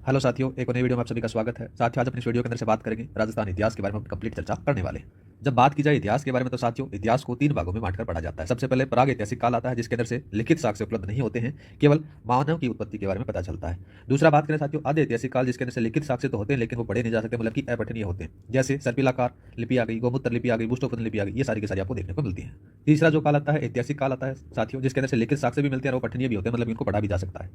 Hello साथियों, एक और नई वीडियो में आप सभी का स्वागत है। साथियों, आज अपनी इस वीडियो के अंदर से बात करेंगे राजस्थान इतिहास के बारे में कंप्लीट चर्चा करने वाले हैं। जब बात की जाए इतिहास के बारे में तो साथियों, इतिहास को तीन भागों में बांटकर पढ़ा जाता है। सबसे पहले प्राग ऐतिहासिक काल आता है, जिसके अंदर से लिखित साक्ष्य उपलब्ध नहीं होते हैं, केवल मानव की उत्पत्ति के बारे में पता चलता है। दूसरा बात करें साथियों, आधे ऐतिहासिक काल, जिसके अंदर से लिखित साक्ष्य तो होते हैं लेकिन वो पढ़े नहीं जा सकते, मतलब कि अपठनीय होते हैं। जैसे सर्पिलाकार लिपि आ गई, गोमूत्र लिपि आ गई, बुष्टोपन लिपि आ गई, ये सारी की सारी आपको देखने को मिलती है। तीसरा जो काल आता है ऐतिहासिक काल आता है साथियों, जिसके अंदर से लिखित साक्ष्य भी मिलते हैं और वो पठनीय भी होते हैं, मतलब इनको पढ़ा भी जा सकता है।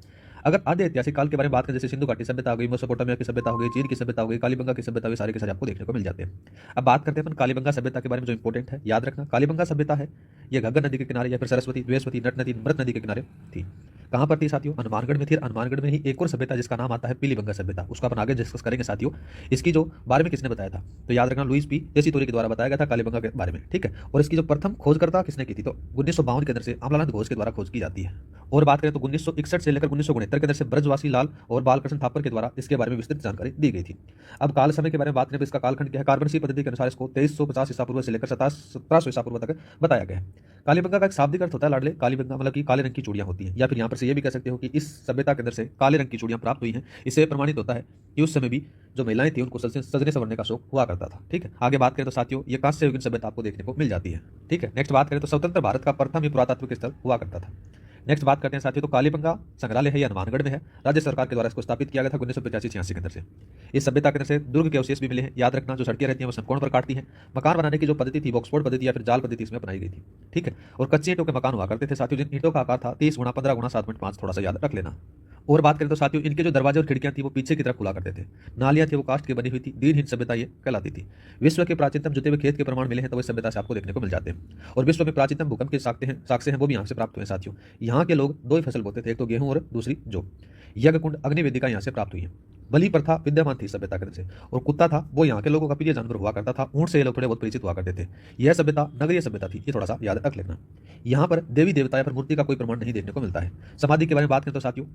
अगर आधे ऐतिहासिक काल के बारे में बात करें, जैसे सिंधु घाटी सभ्यता हो गई, मेसोपोटामिया की सभ्यता हो गई, चीन की सभ्यता हो गई, कालीबंगा की सभ्यता हुई, सारे के सारे आपको देखने को मिल जाते हैं। अब बात करते हैं अपन कालीबंगा सभ्यता के बारे में, जो इंपॉर्टेंट है याद रखना। कालीबंगा सभ्यता है ये घग्गर नदी के किनारे या फिर सरस्वती, द्वेषवती, नट नदी, मृत नदी के किनारे थी। कहां पर थी साथियों? हनुमानगढ़ में थी। हनुमानगढ़ में ही एक और सभ्यता जिसका नाम आता है पीलीबंगा सभ्यता, उसका अपन आगे डिस्कस करेंगे साथियों। इसकी जो बारे में किसने बताया था तो याद रखना, लुईस पी टेसीटोरी के द्वारा बताया गया था कालीबंगा के बारे में, ठीक है। और इसकी जो प्रथम खोजकर्ता किसने की थी तो 1952 के अंदर से अमलानंद घोष के द्वारा खोज की जाती है। और बात करें तो 1961 से लेकर 1969 के अंदर से ब्रजवासी लाल और बालकृष्ण थापर के द्वारा इसके बारे में विस्तृत जानकारी दी गई थी। अब काल समय के बारे में बात करें तो इसका कालखंड क्या है? कार्बनसी पद्धति के अनुसार इसको 2350 ईसा पूर्व से लेकर 1700 ईसा पूर्व तक बताया गया है। कालीबंगा का एक शाब्दिक अर्थ होता है लाडले। कालीबंगा मतलब कि काले रंग की चूड़ियां होती हैं, या फिर यहाँ पर से ये भी कह सकते हो कि इस सभ्यता के अंदर से काले रंग की चूड़ियां प्राप्त हुई हैं। इससे प्रमाणित होता है कि उस समय भी जो महिलाएं थी उनको सजने संवरने का शौक हुआ करता था, ठीक है। आगे बात करें तो साथियों, ये कांस्य युगीन सभ्यता आपको देखने को मिल जाती है, ठीक है। नेक्स्ट बात करें तो स्वतंत्र भारत का प्रथम ही पुरातात्विक स्थल हुआ करता था। नेक्स्ट बात करते हैं साथियों, तो कालीबंगा संग्रहालय है, ये हनुमानगढ़ में है। राज्य सरकार के द्वारा इसको स्थापित किया गया था 1985-86 के अंदर से। इस सभ्यता के अंदर से दुर्ग के अवशेष भी मिले हैं। याद रखना, जो सड़कें रहती हैं वो समकोण पर काटती हैं। मकान बनाने की जो पद्धति थी, बॉक्सफोर्ड पद्धति या फिर जाल पद्धति इसमें अपनाई गई थी, ठीक है। और कच्ची ईंटों के मकान हुआ करते थे साथियों, जिन ईंटों का आकार था 30 गुणा 15 गुणा 7.5, थोड़ा सा याद रख लेना। और बात करें तो साथियों, इनके जो दरवाजे और खिड़कियां थी वो पीछे की तरफ खुला करते थे। नालियां थी वो काष्ठ की बनी हुई थी। दीनहीन सभ्यता ये कहलाती थी। विश्व के प्राचीनतम जुते हुए खेत के प्रमाण मिले हैं तो इस सभ्यता से आपको देखने को मिल जाते हैं। और विश्व में प्राचीनतम भूकंप के साक्ष्य हैं वो भी यहाँ से प्राप्त हुए साथियों। यहाँ के लोग दो ही फसल बोते थे, एक तो गेहूं और दूसरी जौ। यज्ञ कुंड अग्नि वेदिका यहाँ से प्राप्त हुई है। बलि प्रथा विद्यमान थी सभ्यता के अंदर से। और कुत्ता था वो यहाँ के लोगों का प्रिय जानवर हुआ करता था। ऊंट से ये लोग थोड़े बहुत परिचित हुआ करते थे। यह सभ्यता नगरीय सभ्यता थी, ये थोड़ा सा याद रख लेना। यहाँ पर देवी देवता या फिर मूर्ति का कोई प्रमाण नहीं देखने को मिलता है। समाधि के बारे में बात करें तो साथियों,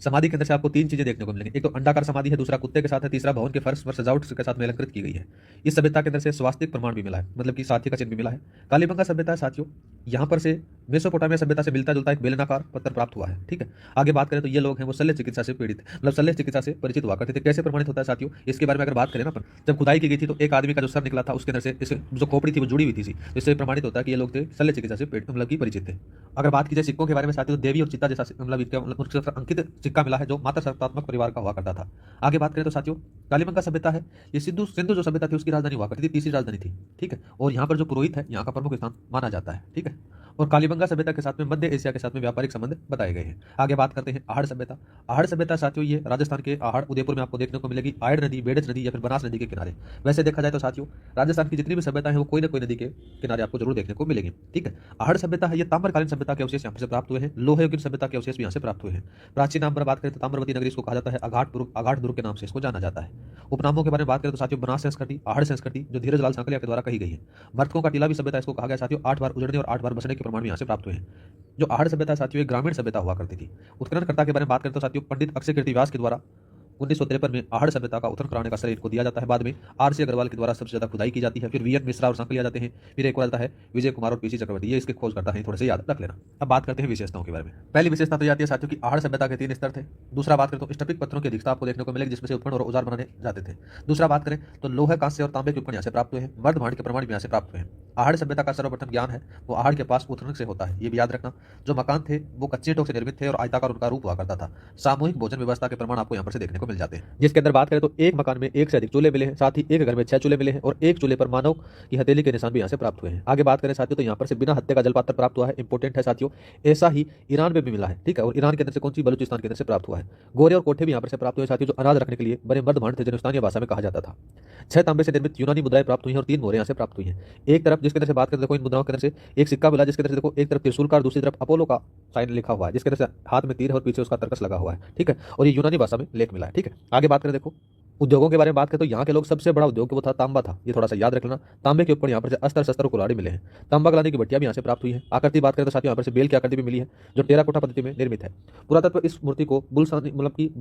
समाधि के अंदर से आपको तीन चीजें देखने को मिलेंगी। एक तो अंडाकार समाधि है, दूसरा कुत्ते के साथ है, तीसरा भवन के फर्श पर सजावट के साथ में अलंकृत की गई है। इस सभ्यता के अंदर से स्वास्तिक प्रमाण भी मिला है, मतलब कि साथी का चिन्ह भी मिला है। कालीबंगा सभ्यता है साथियों, यहाँ पर से मेसोपोटामिया सभ्यता से मिलता जुलता एक बेलनाकार पत्थर प्राप्त हुआ है, ठीक है। आगे बात करें तो ये लोग हैं वो शल्य चिकित्सा से पीड़ित, मतलब शल्य चिकित्सा से परिचित हुआ करते थे। कैसे प्रमाणित होता है साथियों, इसके बारे में अगर बात करें ना अपन, जब खुदाई की गई थी तो एक आदमी का जो सर निकला था उसके अंदर से इस जो खोपड़ी थी वो जुड़ी हुई थी। इससे प्रमाणित होता है कि ये लोग थे शल्य चिकित्सा से मतलब की परिचित थे। अगर बात की जाए सिक्कों के बारे में साथियों, देवी और चिता जैसा मतलब इसका अंकित सिक्का मिला है जो माता सत्तात्मक परिवार का हुआ करता था। आगे बात करें तो साथियों, कालीबंगा सभ्यता है ये सिंधु सिंधु जो सभ्यता थी उसकी राजधानी हुआ करती थी, तीसरी राजधानी थी, ठीक है। और यहाँ पर जो पुरोहित है यहाँ का प्रमुख स्थान माना जाता है, ठीक है। और कालीबंगा सभ्यता के साथ में मध्य एशिया के साथ में व्यापारिक संबंध बताए गए हैं। आगे बात करते हैं आहड़ सभ्यता। आहड़ सभ्यता साथियों ये राजस्थान के आहड़ उदयपुर में आपको देखने को मिलेगी, आयड़ नदी, बेड़च नदी या फिर बनास नदी के किनारे। वैसे देखा जाए तो साथियों, राजस्थान की जितनी भी सभ्यता है वो कोई ना कोई नदी के किनारे आपको जरूर देखने को मिलेगी, ठीक है। आहड़ सभ्यता है ये ताम्रकालीन सभ्यता के अवशेष यहाँ से प्राप्त हुए हैं। लोहे युगीन सभ्यता के अवशेष भी यहाँ से प्राप्त हुए हैं। प्राचीन नाम पर बात करें तो ताम्रवती नगरी इसको कहा जाता है, अघाट दुर्ग के नाम से इसको जाना जाता है। उपनामों के बारे में बात करें तो साथियों, बनास संस्कृति, आहड़ संस्कृति जो धीरज लाल सांकलिया के द्वारा कही गई है। मर्तकों का टीला भी सभ्यता इसको कहा गया साथियों। 8 बार उजड़ने और 8 बार बसने के प्रमाण भी यहाँ से प्राप्त हुए हैं। जो आहड़ सभ्यता साथियों एक ग्रामीण सभ्यता हुआ करती थी। उत्खननकर्ता के बारे में बात करें तो साथियों, पंडित अक्षय कीर्ति व्यास के द्वारा 1953 में आहड़ सभ्यता का उत्खनन कराने का श्रेय इनको दिया जाता है। बाद में आर.सी. अग्रवाल के द्वारा सबसे ज्यादा खुदाई की जाती है। फिर वी.एन. मिश्रा और सांकलिया जाते हैं। फिर एक और आता है विजय कुमार और पी.सी. चक्रवर्ती, ये इसके खोज करता है, थोड़े से याद रख लेना। अब बात करते हैं विशेषताओं के बारे में। पहली विशेषता तो आती है साथियों की आहड़ सभ्यता के 3 स्तर थे। दूसरा बात करें तो स्टपिक पत्थरों की अधिकता आपको देखने को मिलेगी, जिसमें से उपकरण और औजार बनाने जाते थे। दूसरा बात करें तो लोहे, कांस्य और तांबे के उपकरण यहाँ से प्राप्त हुए हैं। मर्द भांड के प्रमाण भी यहाँ से प्राप्त हुए हैं। आहड़ सभ्यता का सर्वप्रथम ज्ञान है वो आहड़ के पास उत्खनन से होता है, ये भी याद रखना। जो मकान थे वो कच्चे ईंटों से निर्मित थे और आयताकार उनका रूप हुआ करता था। सामूहिक भोजन व्यवस्था के प्रमाण आपको यहाँ पर से देखने को मिल जाते हैं, जिसके अंदर बात करें तो एक मकान में एक से अधिक चूल्हे मिले हैं, साथ ही एक घर में 6 चूल्हे मिले हैं और एक चूल्हे पर मानव की हथेली के निशान भी यहाँ से प्राप्त हुए हैं। आगे बात करें साथियों तो यहाँ पर से बिना हत्या का जलपात्र प्राप्त हुआ है, इंपॉर्टेंट है साथियों। ऐसा ही ईरान में भी मिला है, ठीक है। और ईरान के अंदर से कौन सी, बलूचिस्तान के अंदर से प्राप्त हुआ है। गोरे और कोठे भी यहाँ पर से प्राप्त हुए साथियों, जो अनाज रखने के लिए बड़े मर्द भांड थे, जिन्हें स्थानीय भाषा में कहा जाता था। 6 तांबे से निर्मित यूनानी मुद्राएं प्राप्त हुई हैं और 3 मोहरें यहाँ से प्राप्त हुई हैं। एक तरफ जिसके अंदर से बात करें देखो, इन मुद्राओं के अंदर से एक सिक्का मिला, जिसके अंदर से देखो एक तरफ त्रिशूल का और दूसरी तरफ अपोलो का साइन लिखा हुआ है, जिसके अंदर से हाथ में तीर है और पीछे उसका तर्कस लगा हुआ है, ठीक है। और ये यूनानी भाषा में लेख मिला है, ठीक है। आगे बात करें देखो उद्योगों के बारे में बात करें तो यहाँ के लोग सबसे बड़ा उद्योग वो था तांबा था, ये थोड़ा सा याद रख लेना। तांबे के ऊपर यहाँ पर से अस्त्र शस्त्र और कुल्हाड़ी मिले हैं। तांबा गलाने की भट्टियां भी यहाँ से प्राप्त हुई है। आकृति बात करें तो साथियों यहाँ पर से बेल की आकृति भी मिली है, जो टेराकोटा पद्धति में निर्मित है। पुरातत्व इस मूर्ति को बुलसानी मतलब की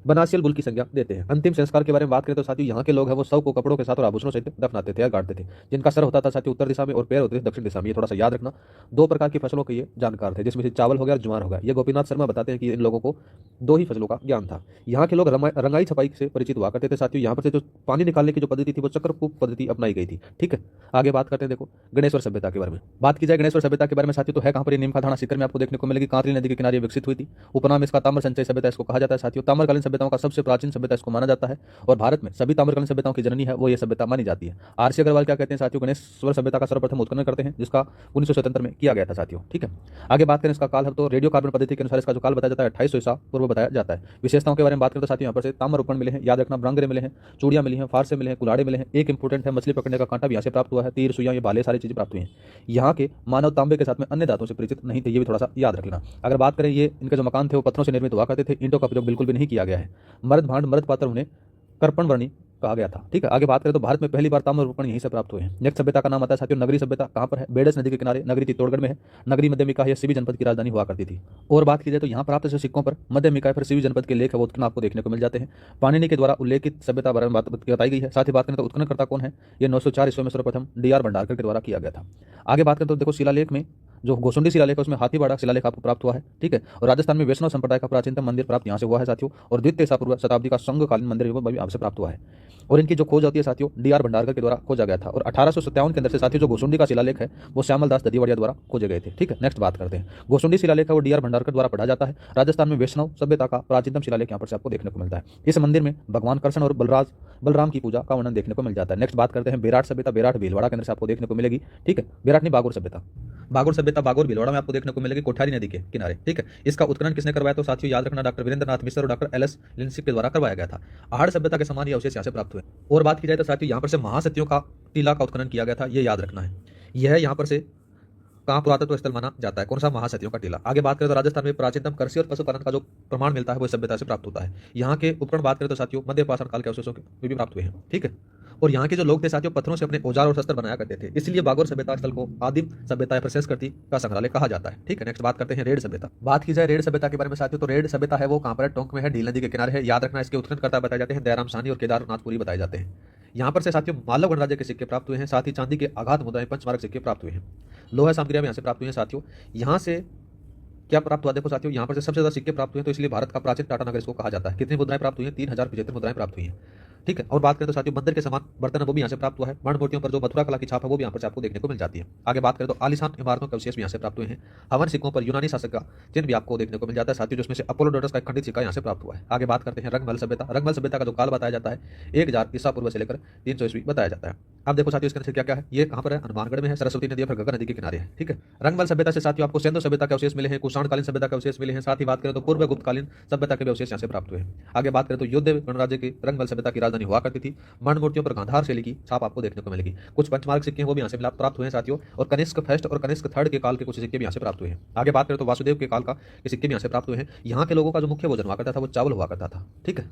बनासियल बुल की संज्ञा देते हैं। अंतिम संस्कार के बारे में बात करें तो साथियों यहाँ के लोग हैं वो शव को कपड़ों के साथ और आभूषणों सहित दफनाते थे या गाड़ते थे, जिनका सर होता था साथियों उत्तर दिशा में और पैर होते थे दक्षिण दिशा में। ये थोड़ा सा याद रखना। 2 प्रकार की फसलों के ये जानकार थे, जिसमें से चावल हो गया और ज्वार हो गया। ये गोपीनाथ शर्मा बताते हैं कि इन लोगों को 2 ही फसलों का ज्ञान था। यहाँ के लोग रंगाई छपाई से परिचित हुआ करते थे साथियों। यहाँ पर से जो पानी निकालने की जो पद्धति थी वो चक्रकूप पद्धति अपनाई गई थी। ठीक है, आगे बात करते हैं देखो गणेश्वर सभ्यता के बारे में। बात की जाए गणेश्वर सभ्यता के बारे में साथियों तो है कहाँ पर, नीमका थाना सीकर में आपको देखने को मिलेगी। कांतली नदी के किनारे विकसित हुई थी। उपनाम इसका ताम्र संचय सभ्यता इसको कहा जाता है साथियों। ताम्रकालीन सभ्यताओं का सबसे प्राचीन सभ्यता इसको माना जाता है और भारत में सभी ताम्रकालीन सभ्यताओं की जननी है वो ये सभ्यता मानी जाती है। आरसी अग्रवाल क्या कहते हैं साथियों, गणेश्वर सभ्यता का सर्वप्रथम उत्खनन करते हैं जिसका 1977 में किया गया था साथियों। ठीक है, आगे बात करें इसका काल है तो रेडियो कार्बन पद्धति के अनुसार इसका जो काल बताया जाता है 2800 ईसा पूर्व बताया जाता है। विशेषताओं के बारे में बात करें तो साथियों यहाँ पर से ताम्र उपकरण मिले हैं, याद रखना, ब्रांगरे मिले हैं, चूड़ियां मिली हैं, फारसे मिले हैं, कुलाड़े मिले हैं। एक इंपोर्टेंट है मछली पकड़ने का कांटा भी यहाँ से प्राप्त हुआ है, तीर सुइयां ये भाले सारी चीजें प्राप्त हुई हैं। यहाँ के मानव तांबे के साथ में अन्य धातुओं से परिचित नहीं थे, ये भी थोड़ा सा याद रख लेना। अगर बात करें ये इनके जो मकान थे वो पत्थरों से निर्मित हुआ करते थे, ईंटों का प्रयोग बिल्कुल भी नहीं किया गया है। मर्द भांड मर्द पात्र उन्हें कर्पण वर्णी कहा गया था। ठीक है, आगे बात करें तो भारत में पहली बार ताम्र उपकरण यहीं से प्राप्त हुए हैं। नेक्स्ट सभ्यता का नाम आता है साथियों नगरी सभ्यता। कहाँ पर है, बेडस नदी के किनारे, नगरी चित्तौड़गढ़ में है। नगरी मध्यमिका यह सिवी जनपद की राजधानी हुआ करती थी। और बात की जाए तो यहाँ प्राप्त जो सिक्कों पर मध्यमिका फिर सिवी जनपद के लेख है वो उत्खनन आपको देखने को मिल जाते हैं। पाणिनि के द्वारा उल्लेखित सभ्यता बारे में बात बताई गई है। साथ ही बात करें तो उत्खननकर्ता कौन है, ये 904 ईस्वी में सर्वप्रथम DR भंडारकर के द्वारा किया गया था। आगे बात करें तो देखो शिलालेख में जो गोसुंडी शिलालेख है उसमें हाथीवाड़ा शिलालेख आपको प्राप्त हुआ है। ठीक है, और राजस्थान में वैष्णव संप्रदाय का प्राचीनतम मंदिर प्राप्त यहाँ से हुआ है साथियों। और द्वितीय ईसा पूर्व शताब्दी का संघकालीन मंदिर भी आपसे प्राप्त हुआ है। और इनकी जो खोज होती है साथियों DR भंडारकर के द्वारा खोजा गया था। और 1857 के अंदर से साथियों जो गोसुंडी का शिलालेख है वो श्यामल दास ददिवड़िया द्वारा खोजे गए थे। ठीक है, नेक्स्ट बात करते हैं गोसुंडी शिलालेख है वो DR भंडारकर द्वारा पढ़ा जाता है। राजस्थान में वैष्णव सभ्यता का प्राचीनतम शिलालेख यहाँ पर से आपको देखने को मिलता है। इस मंदिर में भगवान कृष्ण और बलराम की पूजा का वर्णन देखने को मिल जाता है। नेक्स्ट बात करते हैं बेराट सभ्यता। बेराट भीलवाड़ा के अंदर से आपको देखने को मिलेगी। ठीक है, बेराट नहीं बागोर सभ्यता। बागोर सभ्यता बागोर भीलवाड़ा में आपको देखने को मिलेगी, कोठारी नदी के किनारे। ठीक है, इसका उत्खनन किसने करवाया तो साथियों याद रखना डॉक्टर वीरेंद्रनाथ मिश्र और डॉक्टर LS लिंसिक के द्वारा करवाया गया था। आहड़ सभ्यता के समान ये अवशेष यहाँ से प्राप्त हुए। और बात की जाए तो साथियों यहाँ पर से महासतियों का टीला का उत्खनन किया गया था, ये याद रखना है। यह यहाँ पर से कहाँ पुरातत्व स्थल माना जाता है, कौन सा, महासतियों का टीला। आगे बात करें तो राजस्थान में प्राचीनतम कृषि और पशुपालन का जो प्रमाण मिलता है वो सभ्यता से प्राप्त होता है। यहाँ के उपकरण बात करें तो साथियों मध्य पाषाण काल के अवशेषों के भी प्राप्त हुए हैं। ठीक है, और यहाँ के जो लोग थे साथियों पत्थरों से अपने औजार और शस्त्र बनाया करते थे, इसलिए बागोर सभ्यता स्थल को आदिम सभ्यता या प्रशस्कृति का संग्रहालय कहा जाता है। ठीक है, नेक्स्ट बात करते हैं रेड सभ्यता। बात की जाए रेड सभ्यता के बारे में साथियों तो रेड सभ्यता है वो कहाँ पर है, टोंक में है, ढील नदी के किनारे है। याद रखना इसके उत्खननकर्ता बताए जाते हैं दयाराम साहनी और केदारनाथपुरी बताए जाते हैं। यहाँ पर से साथियों मालव गणराज्य के सिक्के प्राप्त हुए हैं, साथ ही चांदी के आघात मुद्राएं पंचमार्क सिक्के प्राप्त हुए हैं। लोहा सामग्रियां यहाँ से प्राप्त हुई हैं साथियों। यहाँ से क्या प्राप्त हुआ देखो साथियों, यहाँ पर से सबसे ज्यादा सिक्के प्राप्त हुए हैं तो इसलिए भारत का प्राचीन टाटा नगर इसको कहा जाता है। कितनी मुद्राएं प्राप्त हुई हैं, 3075 मुद्राएं प्राप्त हुई हैं। ठीक है, और बात करें तो साथियों मंदिर के समान बर्तन वो भी यहाँ से प्राप्त हुआ है। मण मूर्तियों पर जो मथुरा कला की छाप है वो भी यहाँ पर से आपको देखने को मिल जाती है। आगे बात करें तो आलीशान इमारतों के अवशेष भी यहाँ से प्राप्त हुए हैं। हवन सिक्कों पर यूनानी शासक का चिन्ह भी आपको देखने को मिल जाता है साथियों, जिसमें से अपोलोडोरस का एक खंडित सिक्का यहाँ से प्राप्त हुआ है। आगे बात करते हैं रंगमहल सभ्यता। रंगमहल सभ्यता का जो काल बताया जाता है 1000 ईसा पूर्व से लेकर 300 ईस्वी बताया जाता है। अब देखो साथियों इसके अंदर क्या क्या है, ये कहाँ पर है, हनुमानगढ़ में है, सरस्वती नदी और गंगा नदी के किनारे है। ठीक है, रंगमहल सभ्यता से साथियों आपको सिंधु सभ्यता के अवशेष मिले हैं, कुषाणकालीन सभ्यता के अवशेष मिले हैं। साथ ही बात करें तो पूर्व गुप्तकालीन सभ्यता के भी अवशेष यहाँ से प्राप्त हुए हैं। आगे बात करें तो युद्ध गणराज्य की रंगमहल सभ्यता की राजधानी हुआ करती थी। मण मूर्तियों पर गांधार शैली की छाप आपको देखने को मिलेगी। कुछ पंचमार्क सिक्के वो भी यहाँ से प्राप्त हुए हैं साथियों। और कनिष्क फर्स्ट और कनिष्क थर्ड के काल के कुछ सिक्के भी यहाँ से प्राप्त हुए हैं। आगे बात करें तो वासुदेव के काल का सिक्के भी यहाँ से प्राप्त हुए हैं। यहाँ के लोगों का जो मुख्य भोजन हुआ करता था वो चावल हुआ करता था। ठीक है,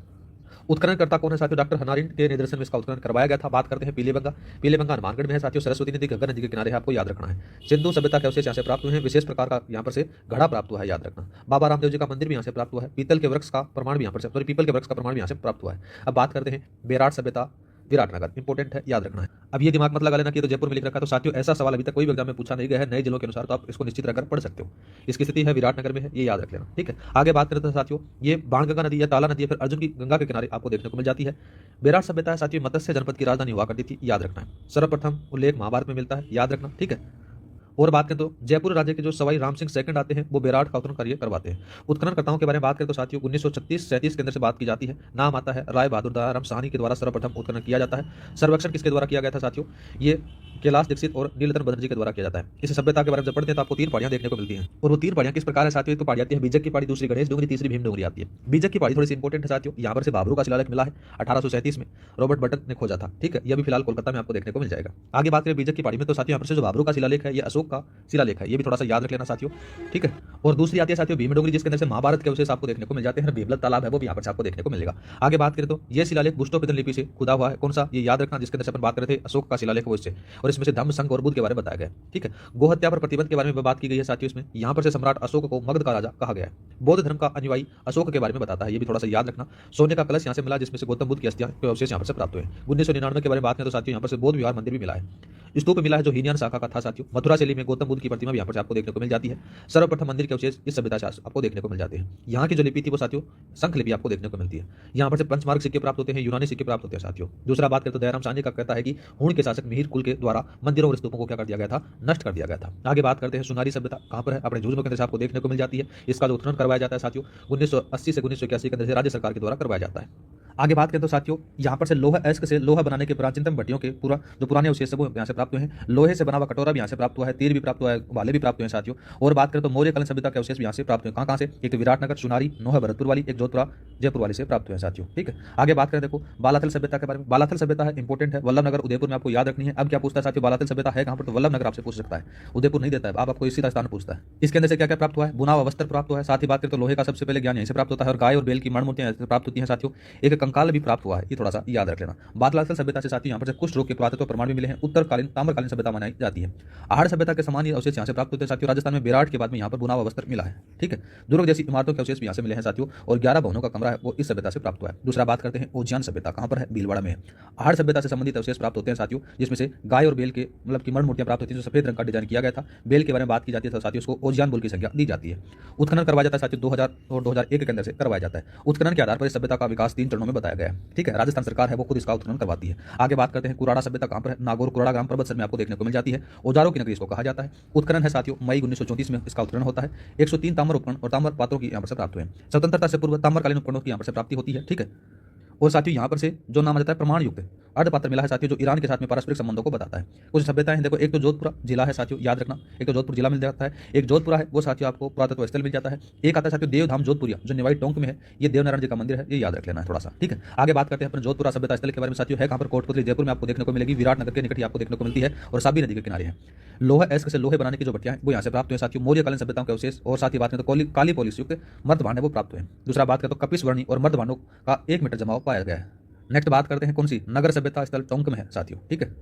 उत्खननकर्ता कौन है साथियों, डॉक्टर हनारिन के निर्देशन में इसका उत्खनन करवाया गया था। बात करते हैं पीलेबंगा। पीलेबंगा हनुमानगढ़ में है साथियों, सरस्वती नदी गंगा नदी के किनारे है, आपको याद रखना है। सिंधु सभ्यता के अवशेष यहाँ से प्राप्त हुए हैं। विशेष प्रकार का यहाँ पर से घड़ा प्राप्त हुआ है, याद रखना। बाबा रामदेव जी का मंदिर भी यहाँ से प्राप्त हुआ है। पीतल के वृक्ष का प्रमाण भी यहाँ पर से पीपल के वृक्ष का प्रमाण भी यहाँ से प्राप्त हुआ है। अब बात करते हैं बेराट सभ्यता, विराटनगर इंपोर्टेंट है, याद रखना है। अब ये दिमाग मत लगा लेना कि तो जयपुर में लिख रखा है, तो साथियों ऐसा सवाल अभी तक कोई भी एग्जाम में पूछा नहीं गया है नए जिलों के अनुसार, तो आप इसको निश्चित रखकर पढ़ सकते हो। इसकी स्थिति है विराटनगर में है, ये याद रख लेना। ठीक है, आगे बात करते हैं साथियों ये बाणगंगा नदी या ताला नदी या फिर अर्जुन की गंगा के किनारे आपको देखने को मिल जाती है। बेराट सभ्यता है साथियों मत्स्य जनपद की राजधानी हुआ करती थी, याद रखना है। सर्वप्रथम उल्लेख महाभारत में मिलता है, याद रखना। ठीक है, और बात करें तो जयपुर राज्य के जो सवाई राम सिंह सेकंड आते हैं वो बेराट का उत्खनन कार्य करवाते हैं। उत्खननकर्ताओं के बारे में बात करें तो साथियों 1936-37 के अंदर से बात की जाती है। नाम आता है राय बहादुर दयाराम साहनी के द्वारा सर्वप्रथम उत्खनन किया जाता है। सर्वेक्षण किसके द्वारा किया गया था साथियों, ये कैलाश दीक्षित और नीलतन बनर्जी के द्वारा किया जाता है। इस सभ्यता के बारे में जब पढ़ते हैं तो आपको 3 पहाड़ियां देखने को मिलती हैं। और वो 3 पहाड़ियां किस प्रकार है साथियों, तो पहाड़ी आती है बीजक की पहाड़ी, दूसरी गणेश डोंगरी, तीसरी भीम डोंगरी आती है। बीजक की पहाड़ी थोड़ी सी इंपॉर्टेंट है साथियों, यहाँ पर से बाबरू का शिलालेख मिला है 1837 में, रॉबर्ट बटन ने खोजा था। ठीक है, यह भी फिलहाल कोलकाता में आपको देखने को मिल जाएगा। आगे बात करें बीजक की पहाड़ी में तो साथियों यहाँ पर से जो बाबरू का शिलालेख है ये अशोक अशोक का शिलालेख है, ये भी थोड़ा सा याद रख लेना साथियों, ठीक है। और दूसरी आती है साथियों भीमडोंगरी, जिसके अंदर से महाभारत के अवशेष आपको देखने को मिल जाते हैं। बीबलत तालाब है वो भी यहाँ पर आपको देखने को मिलेगा। आगे बात करें तो ये शिलालेख बुस्टो लिपि से खुदा हुआ है। कौन सा, ये याद रखना, जिसके अंदर से अपन बात करते थे अशोक का शिलालेख वो इससे, और इसमें से धम्म संघ और बुद्ध के बारे में बताया गया, ठीक है। गोहत्या पर प्रतिबंध के बारे में बात की गई है साथियों इसमें। यहाँ पर से सम्राट अशोक को मगध का राजा कहा गया है। बौद्ध धर्म का अनुयायी अशोक के बारे में बताता है, ये भी थोड़ा सा याद रखना। सोने का कलश यहाँ से मिला, जिसमें से गौतम बुद्ध की अस्थियां के अवशेष यहाँ पर से प्राप्त हुए। 1999 के बारे में बात करें तो साथियों यहाँ पर से बौद्ध विहार मंदिर भी मिला है। स्तूप मिला है जो हीनयान शाखा का था साथियों। मथुरा शैली में गौतम बुद्ध की प्रतिमा भी यहाँ पर आपको देखने को मिल जाती है। सर्वप्रथम मंदिर के अवशेष इस सभ्यता से आपको देखने को मिल जाते हैं। यहाँ की जो लिपि थी वो साथियों शंख लिपि आपको देखने को मिलती है। यहाँ पर से पंचमार्ग सिक्के प्राप्त होते हैं, यूनानी सिक्के प्राप्त होते हैं साथियों। दूसरा बात करें तो दयाराम साहनी का कहता है कि हूण के शासक मिहिर कुल के द्वारा मंदिरों और स्तूपों को क्या कर दिया गया था, नष्ट कर दिया गया था। आगे बात करते हैं सुनारी सभ्यता कहाँ पर है, अपने झुंझुनू के अंदर से आपको देखने को मिल जाती है। इसका जो उत्खनन करवाया जाता है साथियों 1980 से 1981 के अंदर से राज्य सरकार के द्वारा करवाया जाता है। आगे बात करें तो साथियों यहाँ पर से लोहा अयस्क से लोहा बनाने के प्राचीनतम भट्टियों के पूरा जो पुराने अवशेष है वो यहाँ से प्राप्त हुए हैं। लोहे से बना हुआ कटोरा भी यहाँ से प्राप्त हुआ है, तीर भी प्राप्त हुआ है, भाले भी प्राप्त हुए हैं साथियों। और बात करें तो मौर्य कालीन सभ्यता के अवशेष भी यहाँ से प्राप्त हुए। कहाँ से, एक विराटनगर, सुनारी, नोहा भरतपुर वाली, एक जोधपुरा जयपुर वाली से प्राप्त हुए साथियों, ठीक है। आगे बात करें देखो बालाथल सभ्यता के बारे में। बालाथल सभ्यता है इंपॉर्टेंट है, वल्लभनगर उदयपुर में आपको याद रखनी है। अब क्या पूछता है साथियों, बालाथल सभ्यता है कहाँ पर, तो वल्लभनगर आपसे पूछ सकता है, उदयपुर नहीं देता है, आपको इसी स्थान पूछता है। इसके अंदर से क्या क्या प्राप्त हुआ है, बुना हुआ वस्त्र प्राप्त हुआ है। साथ ही बात करें तो लोहे का सबसे पहले ज्ञान यहीं से प्राप्त होता है, और गाय और बैल की मण मूर्तियां प्राप्त होती हैं साथियों। एक कंकाल भी प्राप्त हुआ है, ये थोड़ा सा याद रख लेना। बालाथल सभ्यता से साथियों यहाँ पर कुष्ठ रोग के पुरातत्व प्रमाण भी मिले हैं। उत्तरकालीन ताम्रकालीन सभ्यता मानी जाती है। आहड़ सभ्यता के समान अवशेष यहाँ से प्राप्त होते हैं साथियों। राजस्थान में बेराट के बाद में यहाँ पर बुना हुआ वस्त्र मिला है, ठीक है। दुर्ग जैसी इमारतों के अवशेष भी यहाँ से मिले हैं साथियों, और 11 भवनों का कमरा है वो इस सभ्यता से प्राप्त हुआ है। दूसरा बात करते हैं उज्जैन सभ्यता कहाँ पर है, भीलवाड़ा में है। आहड़ सभ्यता से संबंधित अवशेष प्राप्त होते हैं साथियों, जिसमें से गाय और बैल के मतलब की मण मूर्तियां प्राप्त होती है, जो सफेद रंग का डिजाइन किया गया था। बैल के बारे में बात की जाती है साथियों, उसको ओजियान बुल की संख्या दी जाती है। उत्खनन करवाया जाता है साथियों 2000 और 2001 के अंदर से करवाया जाता है। उत्खनन के आधार पर इस सभ्यता का विकास 3 चरणों में बताया गया है, ठीक है। राजस्थान सरकार है वो खुद इसका उत्खनन करवाती है। आगे बात करते हैं कुराड़ा सभ्यता कहाँ पर है, नागौर कुराड़ा ग्राम पर्वत में आपको देखने को मिल जाती है। औजारों की नगरी इसको कहा जाता है। उत्खनन है साथियों मई 1934 में इसका उत्खनन होता है। 103 ताम्र उपकरण और ताम्र पात्रों की यहाँ पर से प्राप्त हुए हैं। स्वतंत्रता से पूर्व ताम्रकालीन उपकरणों की यहाँ पर से प्राप्ति होती है, ठीक है। और साथियों यहाँ पर से जो नाम आ जाता है प्रमाण युक्त अर्धपात्र मिला है साथियों, जो ईरान के साथ में पारस्परिक संबंधों को बताता है। कुछ सभ्यताएं देखो, एक तो जोधपुरा जिला है साथियों, याद रखना, एक तो जोधपुर जिला मिल जाता है, एक जोधपुरा है वो साथियों आपको पुरातत्व स्थल मिल जाता है। एक आता है साथियों देवधाम जोधपुरिया जो निवाई टोंक में है, ये देवनारायण जी का मंदिर है, ये याद रख लेना है थोड़ा सा, ठीक है। आगे बात करते हैं अपने जोधपुरा सभ्यता स्थल के बारे में साथियों, है कहाँ पर, कोटपुतली जयपुर में आपको देखने को मिलेगी। विराटनगर के निकट ही आपको देखने को मिलती है, और साबी नदी के किनारे है। लोहा अयस्क से लोहे बनाने की जो भट्टियां हैं वो यहाँ से प्राप्त हुए साथियों। मौर्यकालीन सभ्यताओं के अवशेष, और साथ ही बात करें तो काली पोलिस युक्त मर्दभांड वो प्राप्त हुए। दूसरा बात करें तो कपिस वर्णी और मर्दभांडों का 1 मीटर जमाव पाया गया है। नेक्स्ट बात करते हैं कौन सी, नगर सभ्यता स्थल टोंक में है साथियों, ठीक है।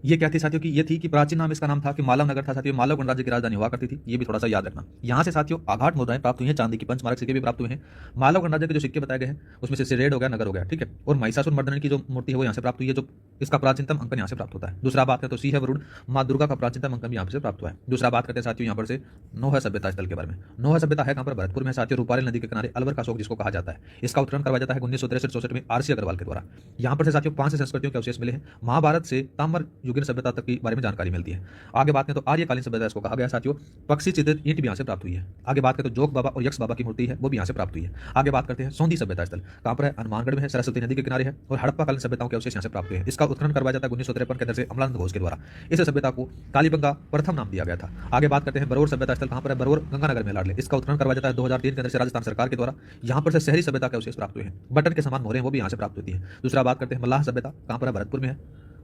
ये क्या थी साथियों की, ये थी कि प्राचीन नाम इसका नाम था कि मालव नगर था साथियों। मालव गणराज्य की राजधानी हुआ करती थी, ये भी थोड़ा सा याद रखना। यहाँ से साथियों आघाट मुद्राएं प्राप्त हुई हैं, चांदी की पंचमार्क सिक्के भी प्राप्त हुए हैं। मालव गणराज्य के जो सिक्के बताए गए हैं उसमें से सिरेड हो गया, नगर हो गया, ठीक है। और महिषासुर मर्दन की जो मूर्ति है वो यहाँ से प्राप्त हुई है, जो इसका प्राचीनतम अंकन यहाँ से प्राप्त होता है। दूसरा बात करें तो सिंह वरुण माँ दुर्गा का प्राचीनतम अंकन यहाँ से प्राप्त हुआ है। दूसरा बात करते हैं साथियों यहाँ पर से नोहा सभ्यता स्थल के बारे में। नोहा सभ्यता है कहाँ पर, भरतपुर में साथियों। रूपारेल नदी के किनारे अलवर का अशोक जिसको कहा जाता है, इसका उत्खनन करवाया जाता है 1963-64 में आरसी अग्रवाल के द्वारा। यहाँ पर से साथियों 5 संस्कृतियों के अवशेष मिले हैं। महाभारत से ताम्र युगीन सभ्यता तक की बारे में जानकारी मिलती है। आगे बात करें तो आर्यकालीन सभ्यता इसको कहा गया साथियों। पक्षी चित्रित ईंट भी यहाँ से प्राप्त हुई है। आगे बात करें तो जोग बाबा और यक्ष बाबा की मूर्ति है वो भी यहाँ से प्राप्त हुई है। आगे बात करते हैं सौंधी सभ्यता स्थल कहाँ पर है, हनुमानगढ़ में है, सरस्वती नदी के किनारे है, और हड़प्पा कालीन सभ्यताओं के अवशेष यहाँ से प्राप्त हुए हैं। इसका उत्खनन करवाया जाता है 1953 के अंदर से अमलानंद घोष के द्वारा। इस सभ्यता को कालीबंगा प्रथम नाम दिया गया था। आगे बात करते हैं बरौर सभ्यता स्थल कहाँ पर है, बरौर गंगानगर में लाडले। इसका उत्खनन करवाया जाता है 2003 के अंदर से राजस्थान सरकार के द्वारा। यहाँ पर से शहरी सभ्यता के अवशेष प्राप्त हुए हैं। बटन के समान मोहरें वो भी यहाँ से प्राप्त होती है। दूसरा बात करते हैं मल्लाह सभ्यता कहाँ पर है, भरतपुर में है।